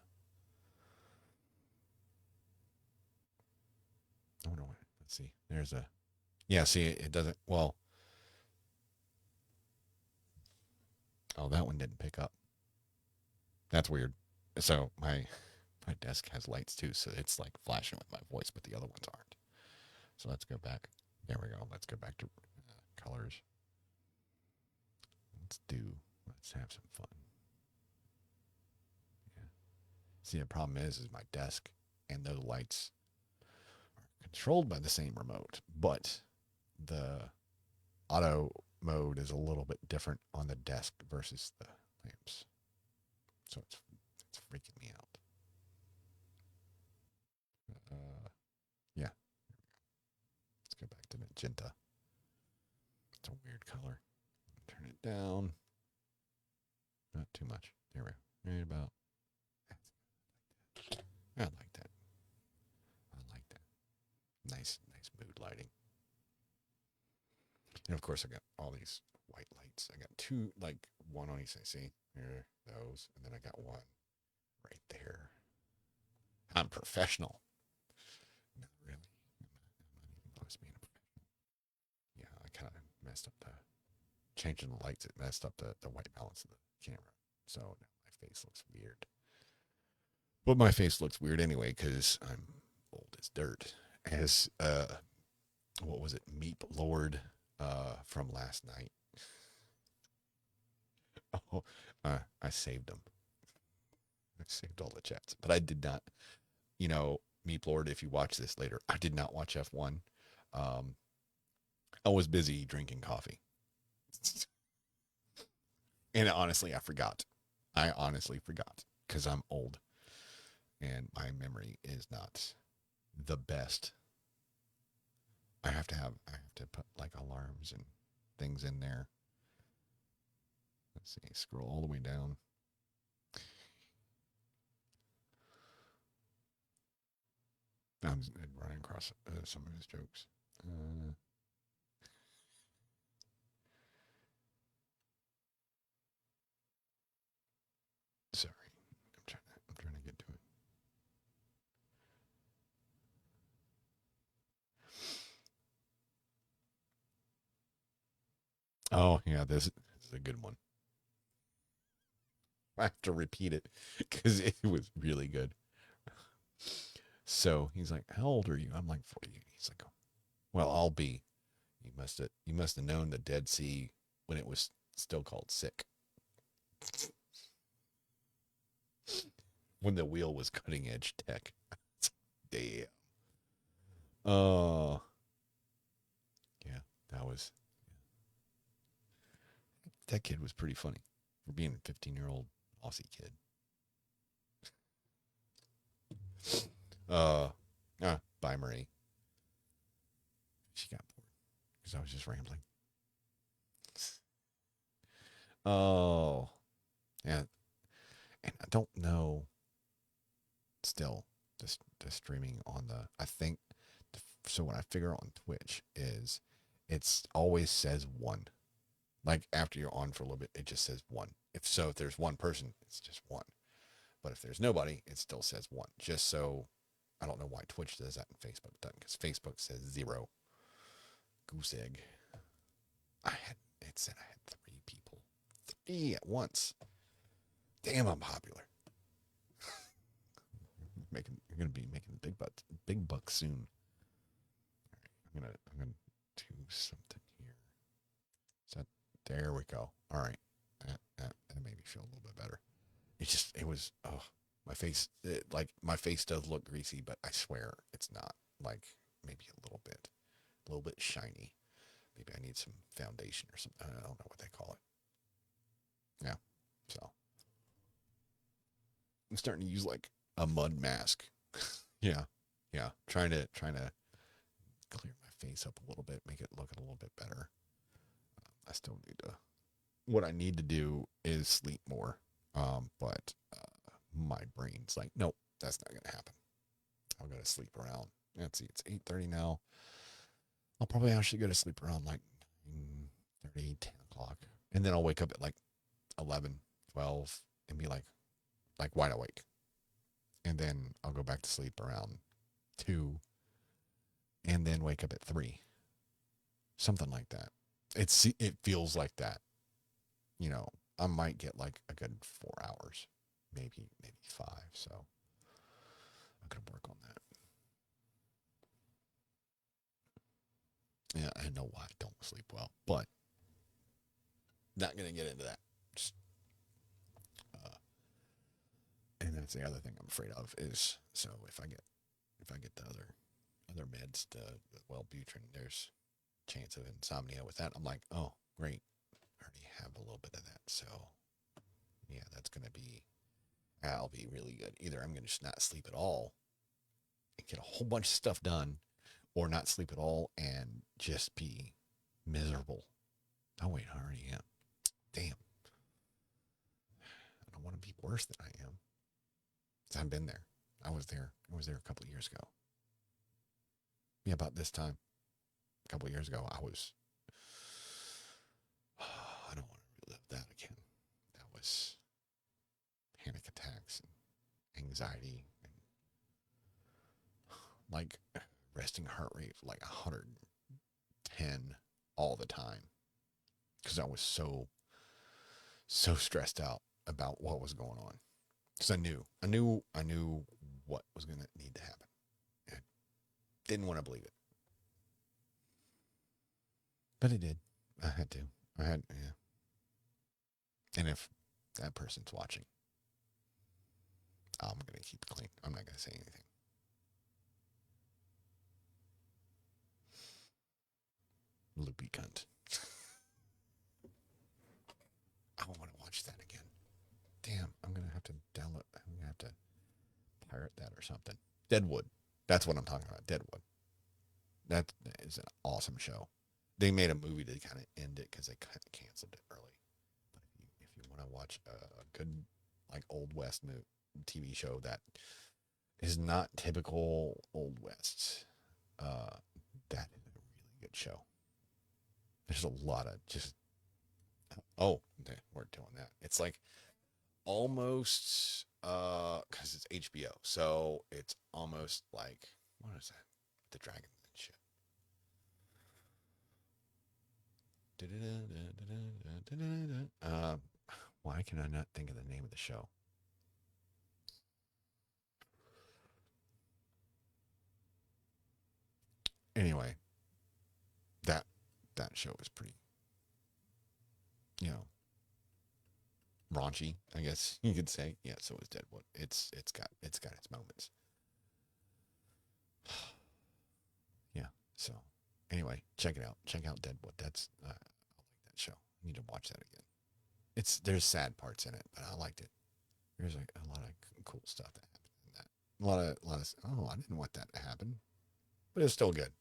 Oh, no. Let's see. There's a... Yeah, see, it doesn't... Well... Oh, that one didn't pick up. That's weird. So my desk has lights too, so it's like flashing with my voice, but the other ones aren't. So let's go back. There we go. Let's go back to colors. Let's have some fun. Yeah. See, the problem is my desk and those lights are controlled by the same remote, but the auto mode is a little bit different on the desk versus the lamps. So it's freaking me out. Yeah. Let's go back to magenta. It's a weird color. Turn it down. Not too much. There we go. Right about. I like that. I like that. Nice mood lighting. And of course, I got all these white lights. I got two, like one on each. See, here, those, and then I got one right there. I'm professional. Not really. I'm not even close to being a professional. Yeah, I kind of messed up changing the lights. It messed up the white balance of the camera. So now my face looks weird. But my face looks weird anyway because I'm old as dirt. As what was it, Meep Lord from last night. Oh, I saved them. I saved all the chats, but I did not. Meep Lord, if you watch this later, I did not watch F1. I was busy drinking coffee. And honestly, I forgot. I honestly forgot because I'm old and my memory is not the best. I have to put like alarms and things in there. Let's see, scroll all the way down. I'm running across some of his jokes. Sorry, I'm trying to get to it. Oh yeah, this is a good one. I have to repeat it because it was really good. So he's like, "How old are you?" I'm like 40. He's like, "Well, I'll be." You must have known the Dead Sea when it was still called Sick. When the wheel was cutting edge tech. Damn. Oh. Yeah, that kid was pretty funny for being a 15-year-old Aussie kid. Bye, Marie. She got bored because I was just rambling. Oh, yeah. And I don't know still the streaming on I think, so what I figure on Twitch is it's always says 1. Like after you're on for a little bit, it just says 1. If there's one person, it's just 1. But if there's nobody, it still says 1. Just so, I don't know why Twitch does that and Facebook doesn't, because Facebook says 0. Goose egg. It said I had 3 people. 3 at once. Damn, I'm popular. You're going to be making big bucks soon. I'm I'm gonna do something here. Is that there we go. All right. That made me feel a little bit better. It was my face my face does look greasy, but I swear it's not. Like maybe a little bit shiny. Maybe I need some foundation or something. I don't know what they call it. Yeah. So I'm starting to use like a mud mask. Yeah. Yeah. Trying to clear my face up a little bit, make it look a little bit better. I still need to. What I need to do is sleep more. But my brain's like, nope, that's not gonna happen. I'll go to sleep around. Let's see, it's 8:30 now. I'll probably actually go to sleep around like 9:30, 10 o'clock, and then I'll wake up at like 11, 12, and be like wide awake, and then I'll go back to sleep around 2, and then wake up at 3, something like that. It feels like that. You know, I might get like a good 4 hours, maybe 5. So I'm gonna work on that. Yeah, I know why I don't sleep well, but not gonna get into that. Just, uh, and that's the other thing I'm afraid of is so if I get the other meds, the Wellbutrin, there's chance of insomnia with that. I'm like, oh great, I already have a little bit of that, so yeah, I'll be really good. Either I'm gonna just not sleep at all and get a whole bunch of stuff done, or not sleep at all and just be miserable. Oh wait, I already am. Damn. I don't want to be worse than I am. I've been there. I was there a couple of years ago. Yeah, about this time. A couple of years ago, I don't want to relive that again. That was panic attacks and anxiety and like resting heart rate like 110 all the time because I was so stressed out about what was going on. Because I knew what was going to need to happen. I didn't want to believe it, but it did. I had to. Yeah. And if that person's watching, I'm going to keep it clean. I'm not going to say anything. Loopy cunt. I want to watch that again. Damn, I'm going to have to download. I'm going to have to pirate that or something. Deadwood. That's what I'm talking about. Deadwood. That is an awesome show. They made a movie to kind of end it because they kind of canceled it early. But if you want to watch a good like Old West TV show that is not typical Old West, that is a really good show. There's a lot of just we're doing that. It's like almost because it's HBO, so it's almost like what is that? The dragon and shit. Why can I not think of the name of the show? Anyway, that show is pretty, you know, raunchy, I guess you could say. Yeah, so is Deadwood. It's got its moments. Yeah. So anyway, check it out. Check out Deadwood. That's I like that show. I need to watch that again. There's sad parts in it, but I liked it. There's like a lot of cool stuff that happened in that. A lot of I didn't want that to happen, but it was still good.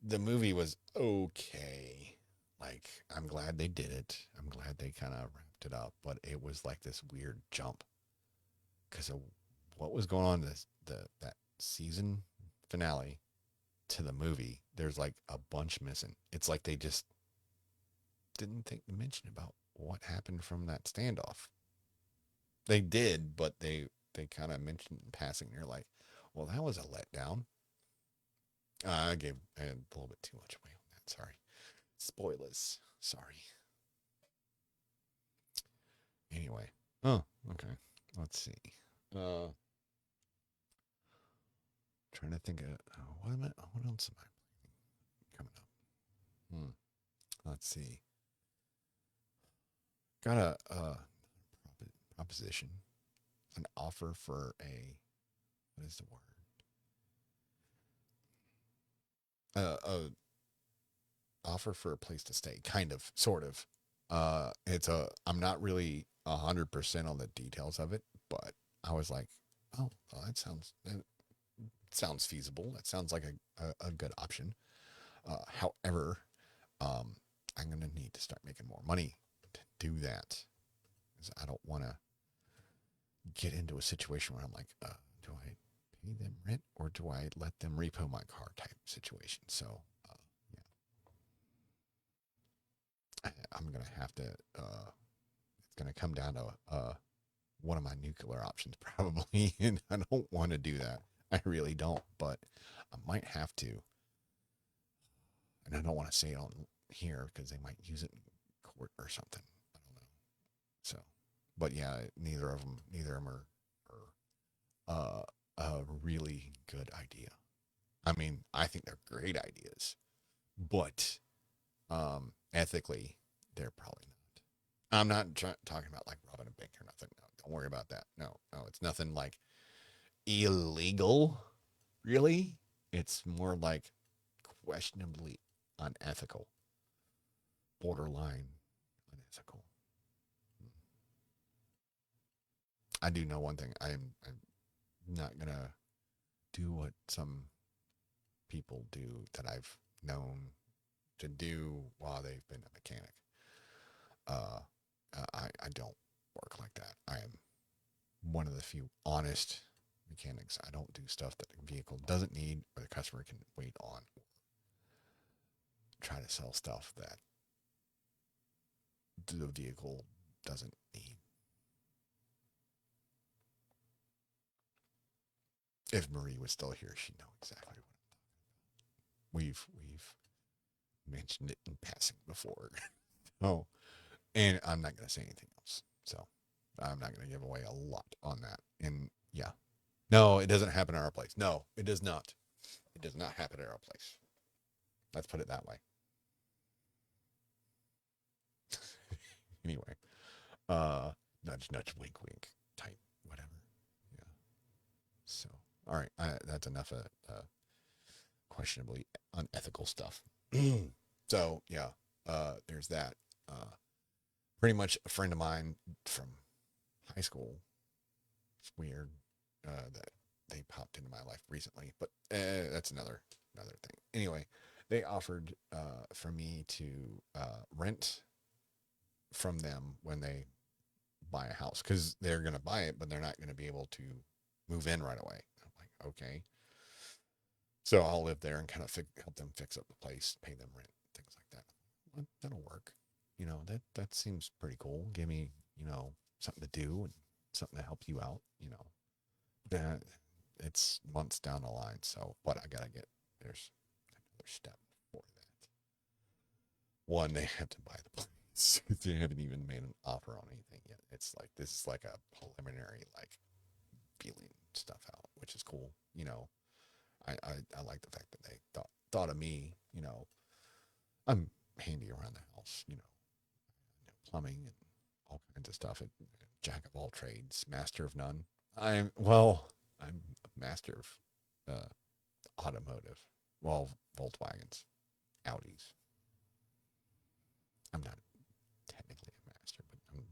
The movie was okay. Like I'm glad they did it. I'm glad they kind of wrapped it up, but it was like this weird jump because of what was going on that season finale to the movie. There's like a bunch missing. It's like they just didn't think to mention about what happened from that standoff. They did, but they kind of mentioned in passing. They're like, well, that was a letdown. I gave a little bit too much away on that. Sorry. Spoilers. Sorry. Anyway. Oh, okay. Let's see. Trying to think of what else am I playing? Let's see. Got a proposition, an offer for a, what is the word? A offer for a place to stay, kind of, sort of. I'm not really 100% on the details of it, but I was like, oh, well, that sounds feasible. That sounds like a good option. However, um, I'm gonna need to start making more money to do that, because I don't want to get into a situation where I'm like, do I pay them rent or do I let them repo my car type situation? So, yeah, I'm gonna have to. It's gonna come down to one of my nuclear options probably, and I don't want to do that. I really don't, but I might have to, and I don't want to say it on here because they might use it in court or something. I don't know. So, but yeah, neither of them are a really good idea. I mean, I think they're great ideas, but ethically, they're probably not. I'm not talking about like robbing a bank or nothing. No, don't worry about that. No, no, it's nothing like illegal, really. It's more like questionably unethical, borderline unethical. I do know one thing. I'm not gonna do what some people do that I've known to do while they've been a mechanic. Uh, I don't work like that. I am one of the few honest mechanics. I don't do stuff that the vehicle doesn't need or the customer can wait on. Try to sell stuff that the vehicle doesn't need. If Marie was still here, she'd know exactly what we've mentioned it in passing before. Oh, and I'm not going to say anything else. So I'm not going to give away a lot on that. And yeah, no, it doesn't happen at our place. No, it does not. It does not happen at our place. Let's put it that way. Anyway, nudge, nudge, wink, wink type, whatever. Yeah. So, all right, that's enough of questionably unethical stuff. So yeah, there's that. Pretty much a friend of mine from high school. It's weird that they popped into my life recently, but that's another thing. Anyway, they offered for me to rent from them when they buy a house because they're going to buy it, but they're not going to be able to move in right away. I'm like, okay. So I'll live there and kind of help them fix up the place, pay them rent, things like that. Well, that'll work. That seems pretty cool. Give me, something to do and something to help you out. That it's months down the line. So, but I gotta get there's another step for that. One, they have to buy the place. They haven't even made an offer on anything yet. It's like this is like a preliminary, like feeling stuff out, which is cool. I like the fact that they thought of me. I'm handy around the house. Plumbing and all kinds of stuff. Jack of all trades, master of none. I'm a master of automotive. Well, Volkswagens, Audis. I'm not technically a master, but I'm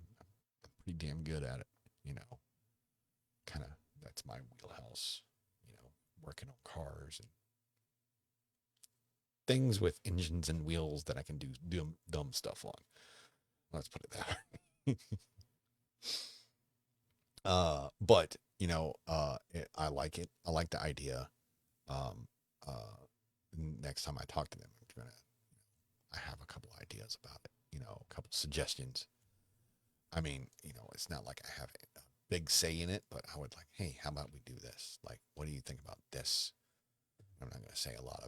pretty damn good at it. You know, kind of that's my wheelhouse. Working on cars and things with engines and wheels that I can do dumb stuff on. Let's put it that way. But I like it. I like the idea. Um, uh, Next time I talk to them, I have a couple ideas about it. A couple suggestions. I mean, it's not like I have a big say in it, but I would like, hey, how about we do this? Like, what do you think about this? I'm not going to say a lot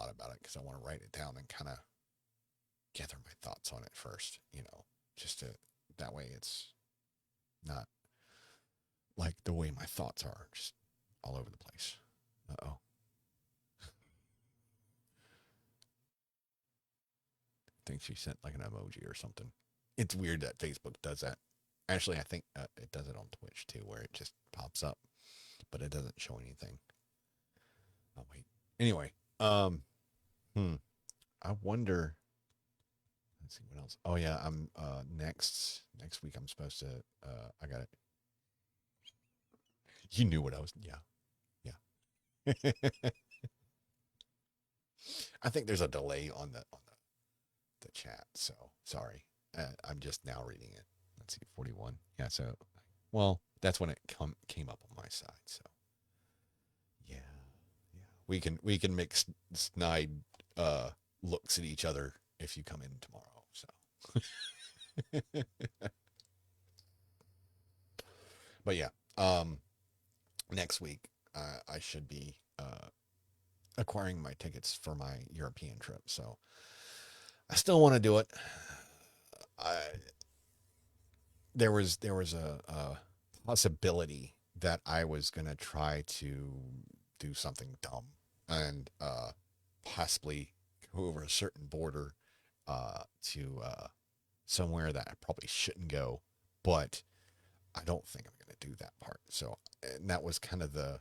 about it because I want to write it down and kind of gather my thoughts on it first. Just to that way it's not like the way my thoughts are, just all over the place. Uh-oh. think she sent like an emoji or something. It's weird that Facebook does that. Actually, I think it does it on Twitch too, where it just pops up, but it doesn't show anything. Oh wait. Anyway, I wonder. Let's see what else. Oh yeah, I'm next week. I'm supposed to. I got it. You knew what I was. Yeah. I think there's a delay on the chat, so sorry. I'm just now reading it. Let's see, 41. Yeah, so well, that's when it came up on my side. So yeah, we can make snide looks at each other if you come in tomorrow. So, but yeah, next week I should be acquiring my tickets for my European trip. So I still want to do it. I there was a possibility that I was gonna try to do something dumb and possibly go over a certain border to somewhere that I probably shouldn't go, but I don't think I'm gonna do that part. So and that was kind of the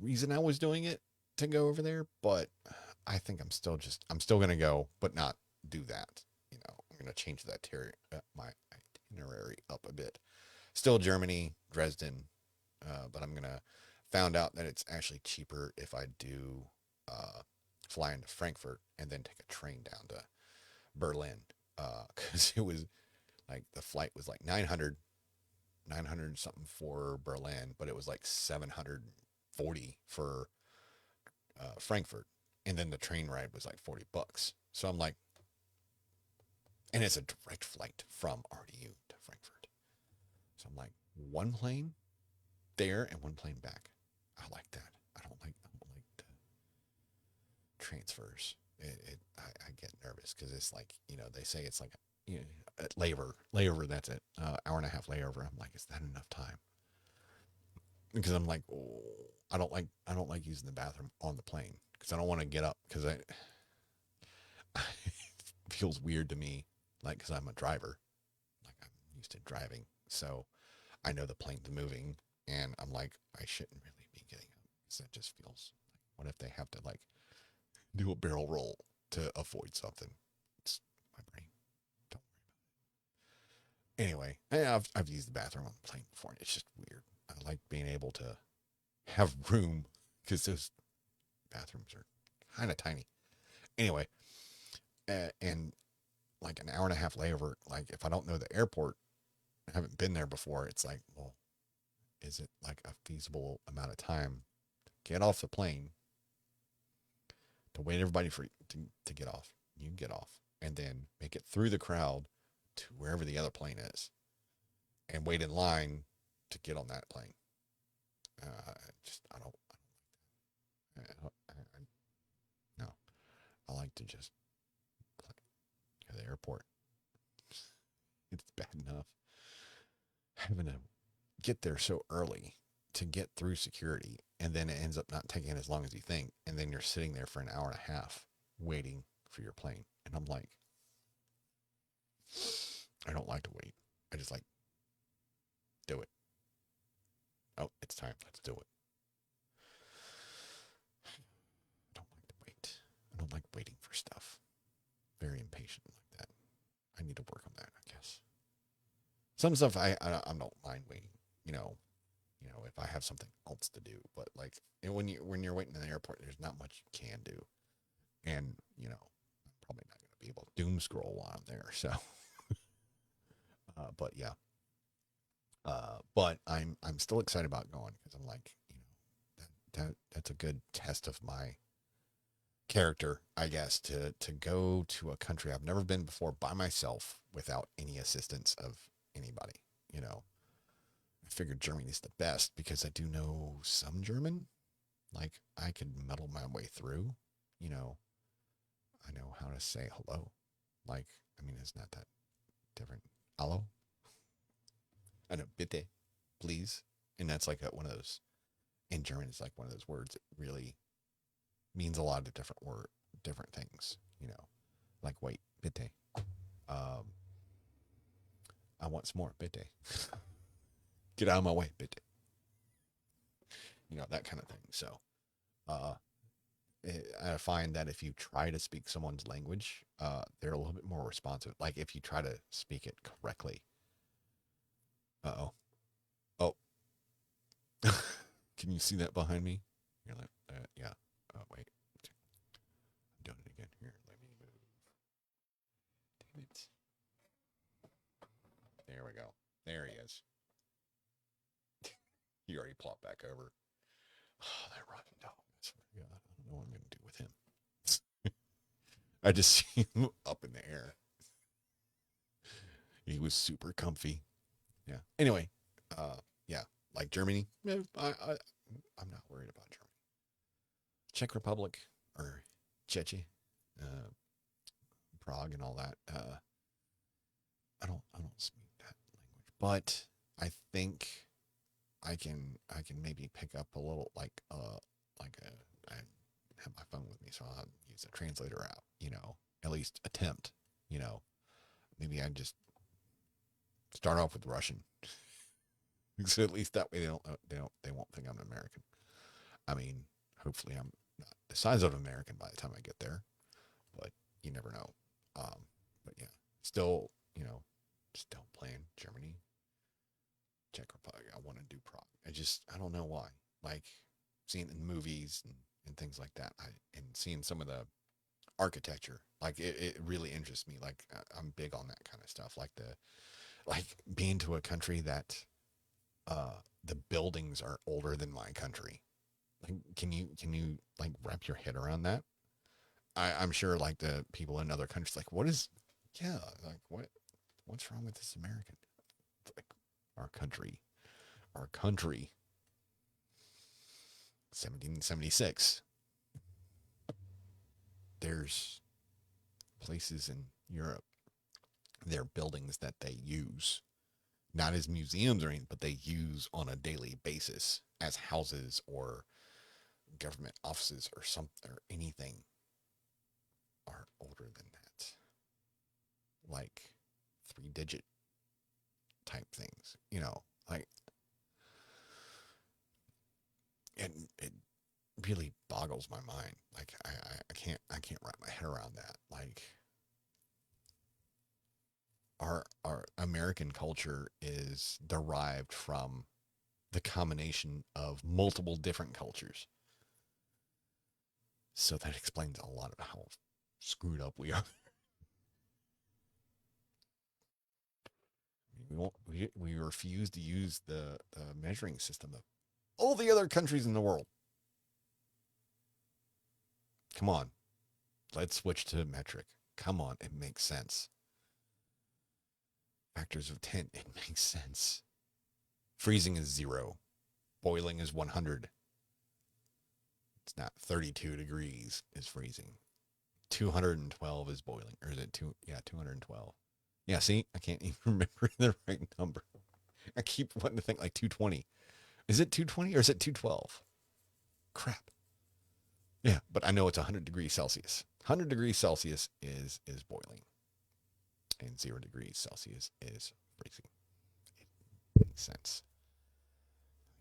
reason I was doing it to go over there, but I think I'm still gonna go, but not do that. I'm gonna change that my itinerary up a bit. Still Germany, Dresden, but I'm gonna found out that it's actually cheaper if I do fly into Frankfurt and then take a train down to Berlin, because it was like the flight was like 900 something for Berlin, but it was like 740 for Frankfurt, and then the train ride was like $40. So I'm like, and it's a direct flight from RDU to Frankfurt. So I'm like, one plane there and one plane back. I like that. I don't like the transfers. I get nervous because it's like, they say it's like a layover. That's it. Hour and a half layover. I'm like, is that enough time? Because I'm like, oh, I don't like using the bathroom on the plane because I don't want to get up because it feels weird to me, like, because I'm a driver, like I'm used to driving, so I know the plane's moving, and I'm like, I shouldn't really be getting up because that just feels like, what if they have to like do a barrel roll to avoid something? It's my brain. Don't worry about it. Anyway, I've used the bathroom on the plane before, and it's just weird. I like being able to have room because those bathrooms are kind of tiny. Anyway, and like an hour and a half layover, like if I don't know the airport, I haven't been there before, it's like, well, is it like a feasible amount of time to get off the plane, to wait everybody to get off? You can get off and then make it through the crowd to wherever the other plane is and wait in line to get on that plane. Just, no, I like to just go to the airport. It's bad enough having to get there so early to get through security, and then it ends up not taking as long as you think, and then you're sitting there for an hour and a half waiting for your plane. And I'm like, I don't like to wait. I just like, do it. Oh, it's time. Let's do it. I don't like to wait. I don't like waiting for stuff. Very impatient like that. I need to work on that, I guess. Some stuff I don't mind waiting. If I have something else to do, but like when you're waiting in the airport, there's not much you can do, and I'm probably not going to be able to doom scroll while I'm there. So, but yeah, but I'm still excited about going because I'm like, that's a good test of my character, I guess, to go to a country I've never been before by myself without any assistance of anybody. I figured Germany's the best because I do know some German. Like I could muddle my way through. I know how to say hello. Like, I mean, it's not that different. Hello? I know, bitte, please. And that's like one of those, in German, it's like one of those words that really means a lot of different different things, like wait. bitte. Um, I want some more, bitte. Get out of my way, bitte. That kind of thing. So, uh, I find that if you try to speak someone's language, they're a little bit more responsive. Like if you try to speak it correctly. Uh-oh. Oh. Can you see that behind me? You're like, yeah. Oh, wait. I'm doing it again. Here, let me move. Damn it. There we go. There he is. He already plopped back over. Oh, that rotten dog. I swear to God, I don't know what I'm going to do with him. I just see him up in the air. He was super comfy. Yeah. Anyway, yeah, like Germany. Yeah, I'm not worried about Germany. Czech Republic or Czechy, Prague, and all that. I don't speak that language, but I think I can maybe pick up a little I have my phone with me, so I'll use a translator app. At least attempt. Maybe I just start off with Russian. So at least that way they won't think I'm American. I mean, hopefully I'm not the size of an American by the time I get there, but you never know. But yeah, still, still playing Germany, Czech Republic. I want to do Prague. I don't know why. Like seeing it in movies and things like that. And seeing some of the architecture, like it really interests me. Like I'm big on that kind of stuff. Like being to a country that the buildings are older than my country. Like, can you like wrap your head around that? I'm sure like the people in other countries, like, yeah, like what's wrong with this American? Like our country, 1776. There's places in Europe, they're buildings that they use, not as museums or anything, but they use on a daily basis as houses or government offices or something or anything are older than that. Like 3-digit type things, like, and it really boggles my mind. Like I can't wrap my head around that. Like our American culture is derived from the combination of multiple different cultures. So that explains a lot of how screwed up we are. We refuse to use the measuring system of all the other countries in the world. Come on, let's switch to metric. Come on, it makes sense. Factors of 10, it makes sense. Freezing is 0. Boiling is 100. It's not 32 degrees is freezing. 212 is boiling. Or is it 212. Yeah, see, I can't even remember the right number. I keep wanting to think like 220. Is it 220 or is it 212? Crap. Yeah, but I know it's 100 degrees Celsius. 100 degrees Celsius is boiling. And 0 degrees Celsius is freezing. It makes sense.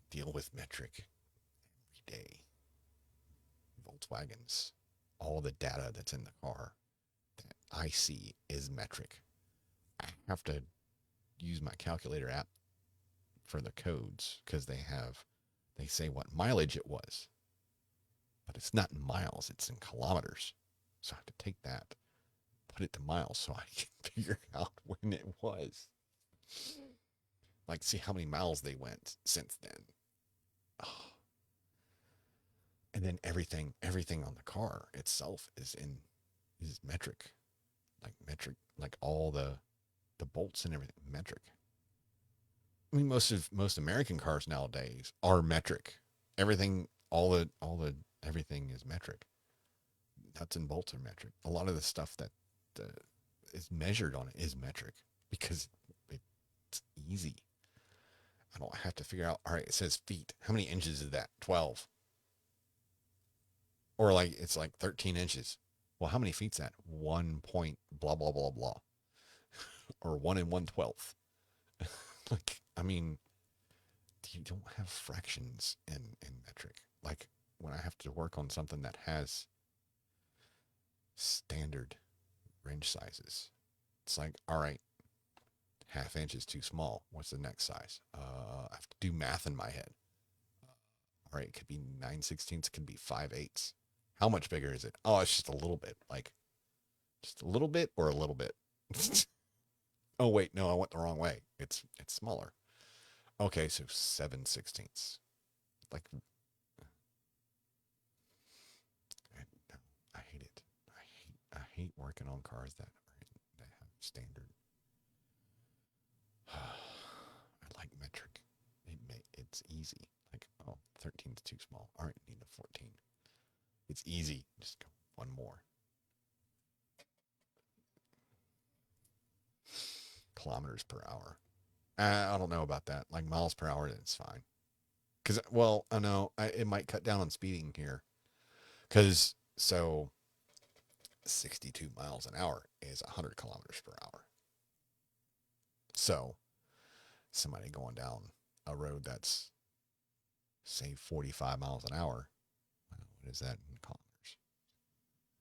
Deal with metric every day. Volkswagens, all the data that's in the car that I see is metric. I have to use my calculator app for the codes because they say what mileage it was, but it's not in miles, it's in kilometers. So I have to take that, put it to miles so I can figure out when it was. Like, see how many miles they went since then. Oh. And then everything on the car itself is metric. Like all the bolts and everything, metric. I mean, most American cars nowadays are metric. Everything, all the everything is metric. Nuts and bolts are metric. A lot of the stuff that is measured on it is metric because it's easy. I don't have to figure out. All right, it says feet. How many inches is that? 12. Or like it's like 13 inches. Well, how many feet's that? 1 point blah blah blah blah, or 1 and 1/12. Like, I mean, you don't have fractions in metric. Like when I have to work on something that has standard wrench sizes, it's like, all right, half inch is too small. What's the next size? I have to do math in my head. All right, it could be 9/16, it could be 5/8. How much bigger is it? Oh, it's just a little bit. Like, just a little bit or a little bit. Oh wait, no, I went the wrong way. It's smaller. Okay, so 7/16. Like, no, I hate it. I hate working on cars that have standard. I like metric. It's easy. Like, oh, 13 is too small. All right, need a 14. It's easy. Just go one more. Kilometers per hour. I don't know about that. Like miles per hour, it's fine. Because, well, I know it might cut down on speeding here. Because, so 62 miles an hour is 100 kilometers per hour. So somebody going down a road that's, say, 45 miles an hour, what is that in kilometers?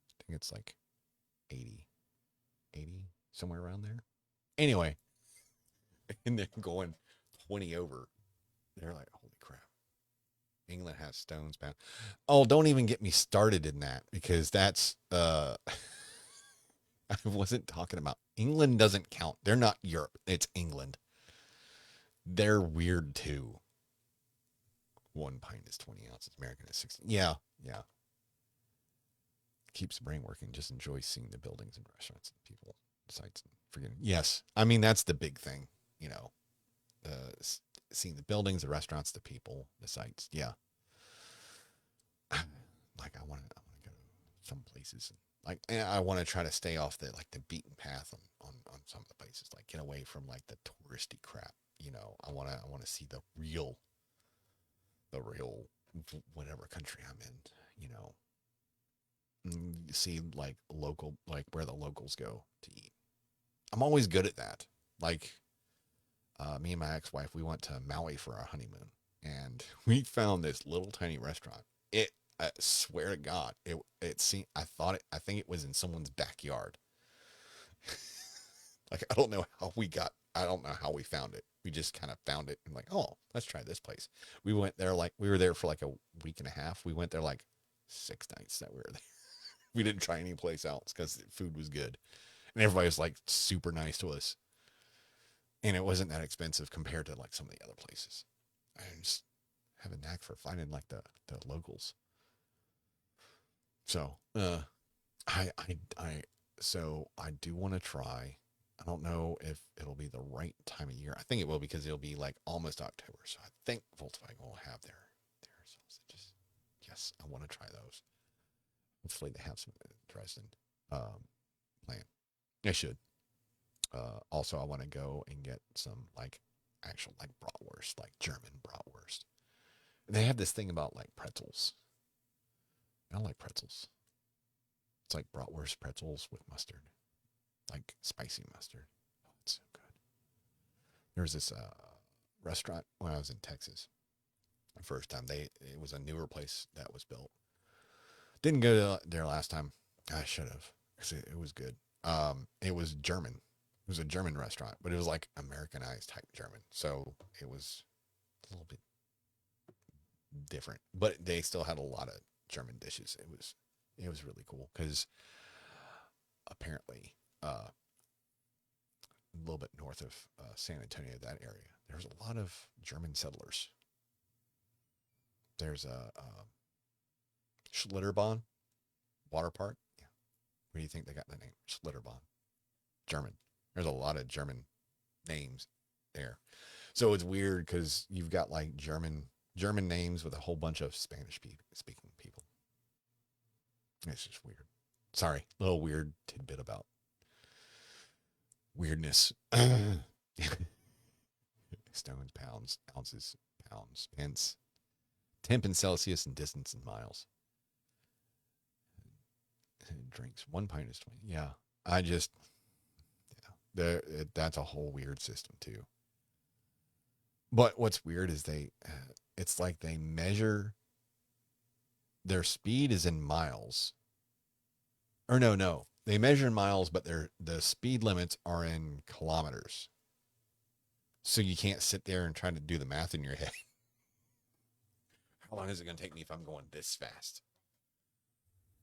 I think it's like 80, somewhere around there. Anyway, and they're going 20 over. They're like, holy crap. England has stones bound. Oh, don't even get me started in that, because that's I wasn't talking about England. Doesn't count. They're not Europe. It's England. They're weird too. 1 pint is 20 ounces. American is 16. Yeah, yeah. Keeps the brain working. Just enjoy seeing the buildings and restaurants and people, sites, and forgetting. Yes, I mean that's the big thing. You know, seeing the buildings, the restaurants, the people, the sites. Yeah. Like I want to go to some places. Like, and I want to try to stay off the beaten path on some of the places. Like, get away from like the touristy crap. You know, I want to see the real whatever country I'm in. You know, see like local, like where the locals go to eat. I'm always good at that. Like, me and my ex-wife, we went to Maui for our honeymoon, and we found this little tiny restaurant. I swear to God, it seemed, I think it was in someone's backyard. Like, I don't know how we found it. We just kind of found it and like, oh, let's try this place. We went there, like, we were there for like a week and a half. We went there like 6 nights that we were there. We didn't try any place else because the food was good. And everybody was like super nice to us. And it wasn't that expensive compared to like some of the other places. I just have a knack for finding like the locals. So, I do want to try. I don't know if it'll be the right time of year. I think it will, because it'll be like almost October. So I think Volkswagen will have their sausages. Yes, I want to try those. Hopefully they have some in Dresden plant. They should. Also, I want to go and get some like actual like bratwurst, like German bratwurst. And they have this thing about like pretzels. I don't like pretzels. It's like bratwurst pretzels with mustard, like spicy mustard. Oh, it's so good. There was this restaurant when I was in Texas. The first time, it was a newer place that was built. Didn't go there last time. I should have, because it was good. It was German. It was a German restaurant, but it was like Americanized type German. So it was a little bit different, but they still had a lot of German dishes. It was really cool, because apparently a little bit north of San Antonio, that area, there's a lot of German settlers. There's a Schlitterbahn water park. Yeah. Where do you think they got the name Schlitterbahn? German. There's a lot of German names there. So it's weird because you've got like German names with a whole bunch of Spanish speaking people. It's just weird. Sorry, a little weird tidbit about weirdness. Stones, pounds, ounces, pounds, pence, temp in Celsius, and distance in miles. drinks. 1 pint is 20. Yeah. I just, yeah, that's a whole weird system too. But what's weird is it's like they measure their speed is in miles. Or no. They measure in miles, but the speed limits are in kilometers. So you can't sit there and try to do the math in your head. How long is it going to take me if I'm going this fast?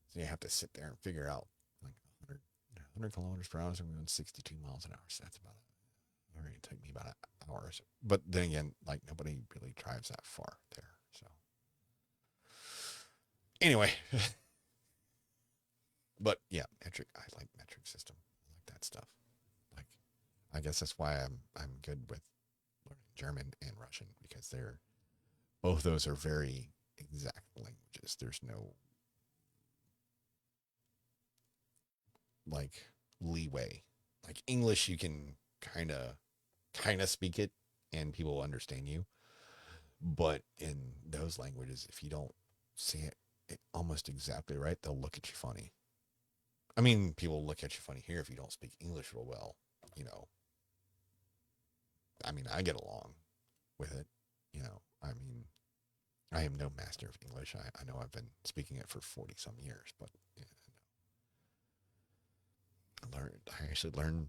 So you have to sit there and figure out like 100 kilometers per hour. So I'm going 62 miles an hour. So that's about it. All right, it took me about an hour. But then again, like nobody really drives that far there. So anyway, but yeah, metric. I like metric system. I like that stuff. Like, I guess that's why I'm good with learning German and Russian because they're both those are very exact languages. There's no like leeway. Like English, you can kind of speak it and people will understand you. But in those languages, if you don't say it almost exactly right, they'll look at you funny. I mean, people look at you funny here if you don't speak English real well. You know, I mean, I get along with it. You know, I mean, I am no master of English. I know I've been speaking it for 40 some years, but yeah, I actually learned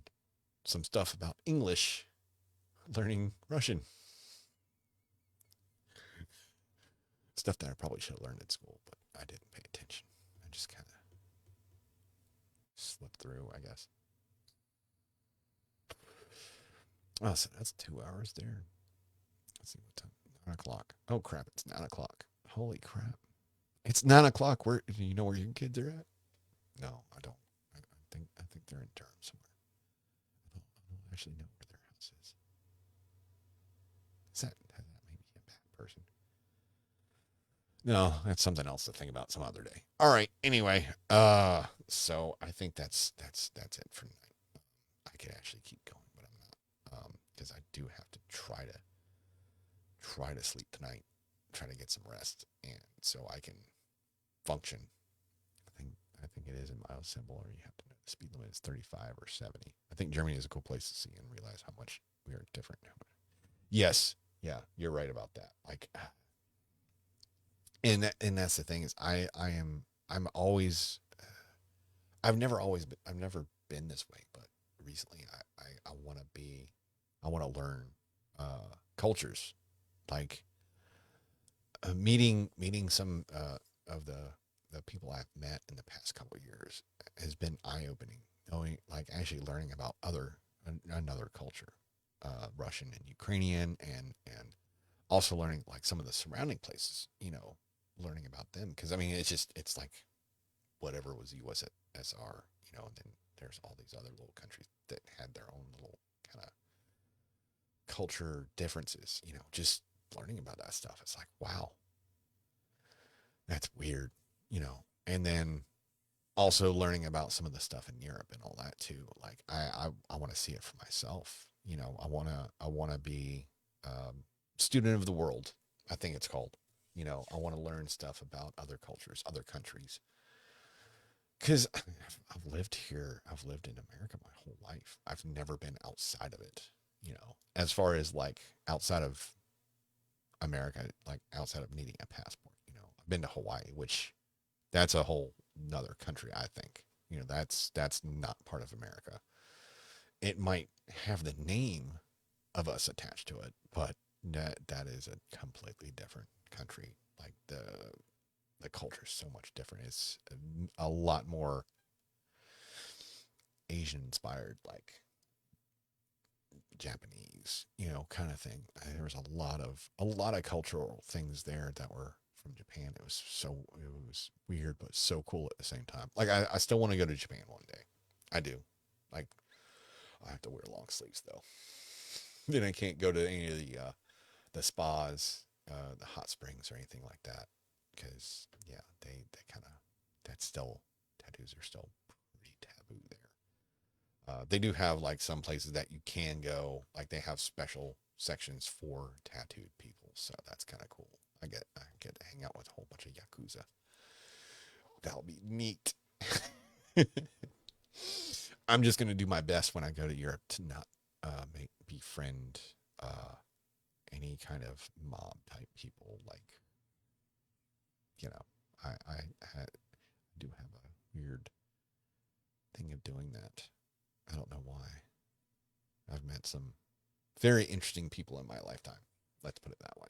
some stuff about English learning Russian. Stuff that I probably should have learned in school, but I didn't pay attention. I just kind of slipped through, I guess. Oh, so that's 2 hours there. Let's see what time. 9 o'clock. Oh crap! It's 9 o'clock. Holy crap! It's 9 o'clock. Where do you know where your kids are at? No, I don't. I think they're in Durham somewhere. I don't actually know where their house is. That may be a bad person? No, that's something else to think about some other day. All right. Anyway, so I think that's it for tonight. I could actually keep going, but I'm not, because I do have to try to sleep tonight, try to get some rest, and so I can function. I think it is a miles symbol, or you have to know the speed limit is 35 or 70. I think Germany is a cool place to see and realize how much we are different. Yes, yeah, you're right about that. Like, and that's the thing is I'm always I've never been this way, but recently I want to I want to learn cultures, like meeting some of the people I've met in the past couple of years has been eye opening. Knowing, like, actually learning about another culture, Russian and Ukrainian, and also learning like some of the surrounding places. Learning about them because I mean it's like whatever was USSR, and then there's all these other little countries that had their own little kind of culture differences. Just learning about that stuff. It's like, wow, that's weird. And then also learning about some of the stuff in Europe and all that too. Like I want to see it for myself. I want to be student of the world. I think it's called. I want to learn stuff about other cultures, other countries. Because I've lived here, I've lived in America my whole life. I've never been outside of it. As far as like outside of America, like outside of needing a passport. I've been to Hawaii, which that's a whole another country. I think that's not part of America. It might have the name of us attached to it, but that is a completely different country. Like the culture is so much different. It's a lot more Asian inspired, like Japanese, kind of thing. There was a lot of cultural things there that were from Japan. It was weird, but so cool at the same time. Like I still want to go to Japan one day. I do. Like I have to wear long sleeves though. Then I can't go to any of the spas, the hot springs or anything like that, because yeah, they kind of that's still tattoos are still pretty taboo there. They do have like some places that you can go, like they have special sections for tattooed people, so that's kind of cool. I get to hang out with a whole bunch of yakuza. That'll be neat. I'm just gonna do my best when I go to Europe to not befriend any kind of mob type people. Like, I do have a weird thing of doing that. I don't know why. I've met some very interesting people in my lifetime. Let's put it that way.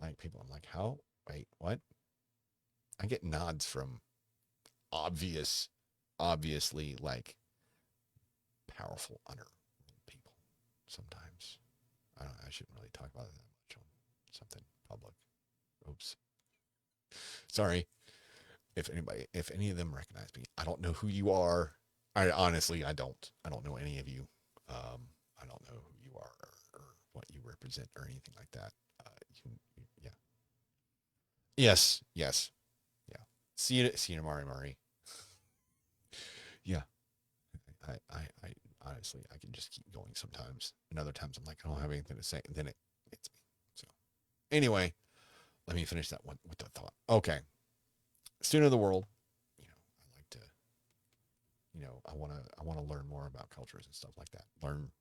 Like people, I'm like, how? Wait, what? I get nods from obviously like powerful underworld people. Sometimes I shouldn't really talk about it that much on something public. Oops. Sorry if any of them recognize me. I don't know who you are. I honestly, I don't. I don't know any of you. I don't know who you are or what you represent or anything like that. Yeah. Yes. Yes. Yeah. See you tomorrow, Murray. Yeah. I honestly, I can just keep going sometimes. And other times I'm like, I don't have anything to say. And then it hits me. So anyway, let me finish that one with the thought. Okay. Student of the world. I like to, I want to learn more about cultures and stuff like that. Learn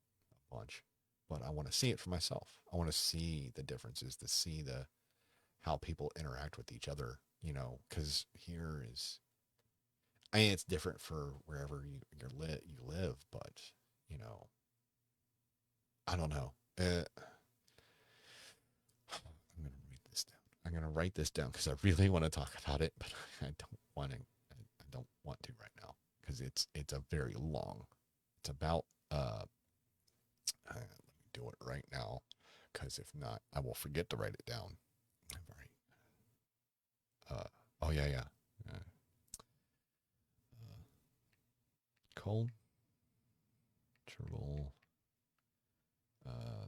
a bunch, but I want to see it for myself. I want to see the differences, to see how people interact with each other, because here is, I mean, it's different for wherever you live, but you know, I don't know. I'm gonna write this down. I'm gonna write this down because I really want to talk about it, but I don't want to. I don't want to right now because it's a very long. It's about let me do it right now because if not, I will forget to write it down. All right. Oh yeah, yeah. Uh, cultural uh,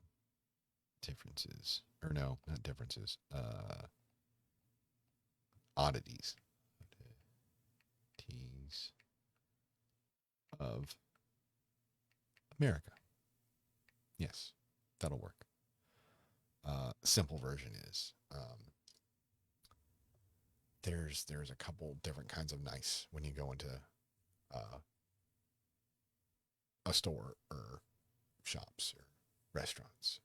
differences, or no, not differences. Oddities. Oddities of America. Yes, that'll work. Simple version is there's a couple different kinds of nice when you go into uh, a store or shops or restaurants.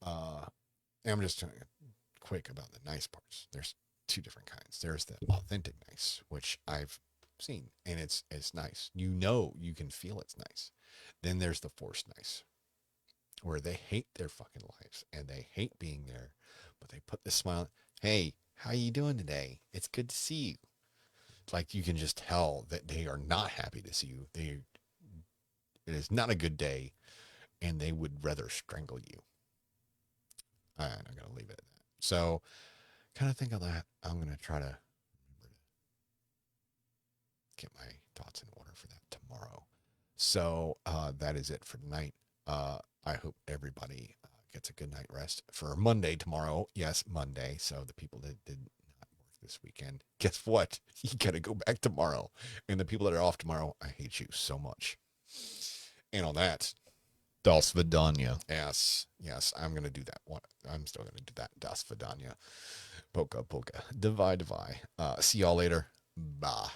And I'm just quick about the nice parts. There's two different kinds. There's the authentic nice, which I've seen, and it's nice. You can feel it's nice. Then there's the forced nice, where they hate their fucking lives and they hate being there, but they put this smile. Hey, how you doing today? It's good to see you. Like you can just tell that they are not happy to see you. It is not a good day, and they would rather strangle you. I'm gonna leave it at that. So, kind of think of that. I'm gonna try to remember to get my thoughts in order for that tomorrow. So that is it for tonight. I hope everybody gets a good night rest for Monday tomorrow. Yes, Monday. So the people that did not work this weekend, guess what? You got to go back tomorrow. And the people that are off tomorrow, I hate you so much. And on that, Das Vidanya. yes, I'm going to do that one. I'm still going to do that. Das Vidanya. Polka, polka. Divide, divide. See y'all later. Bye.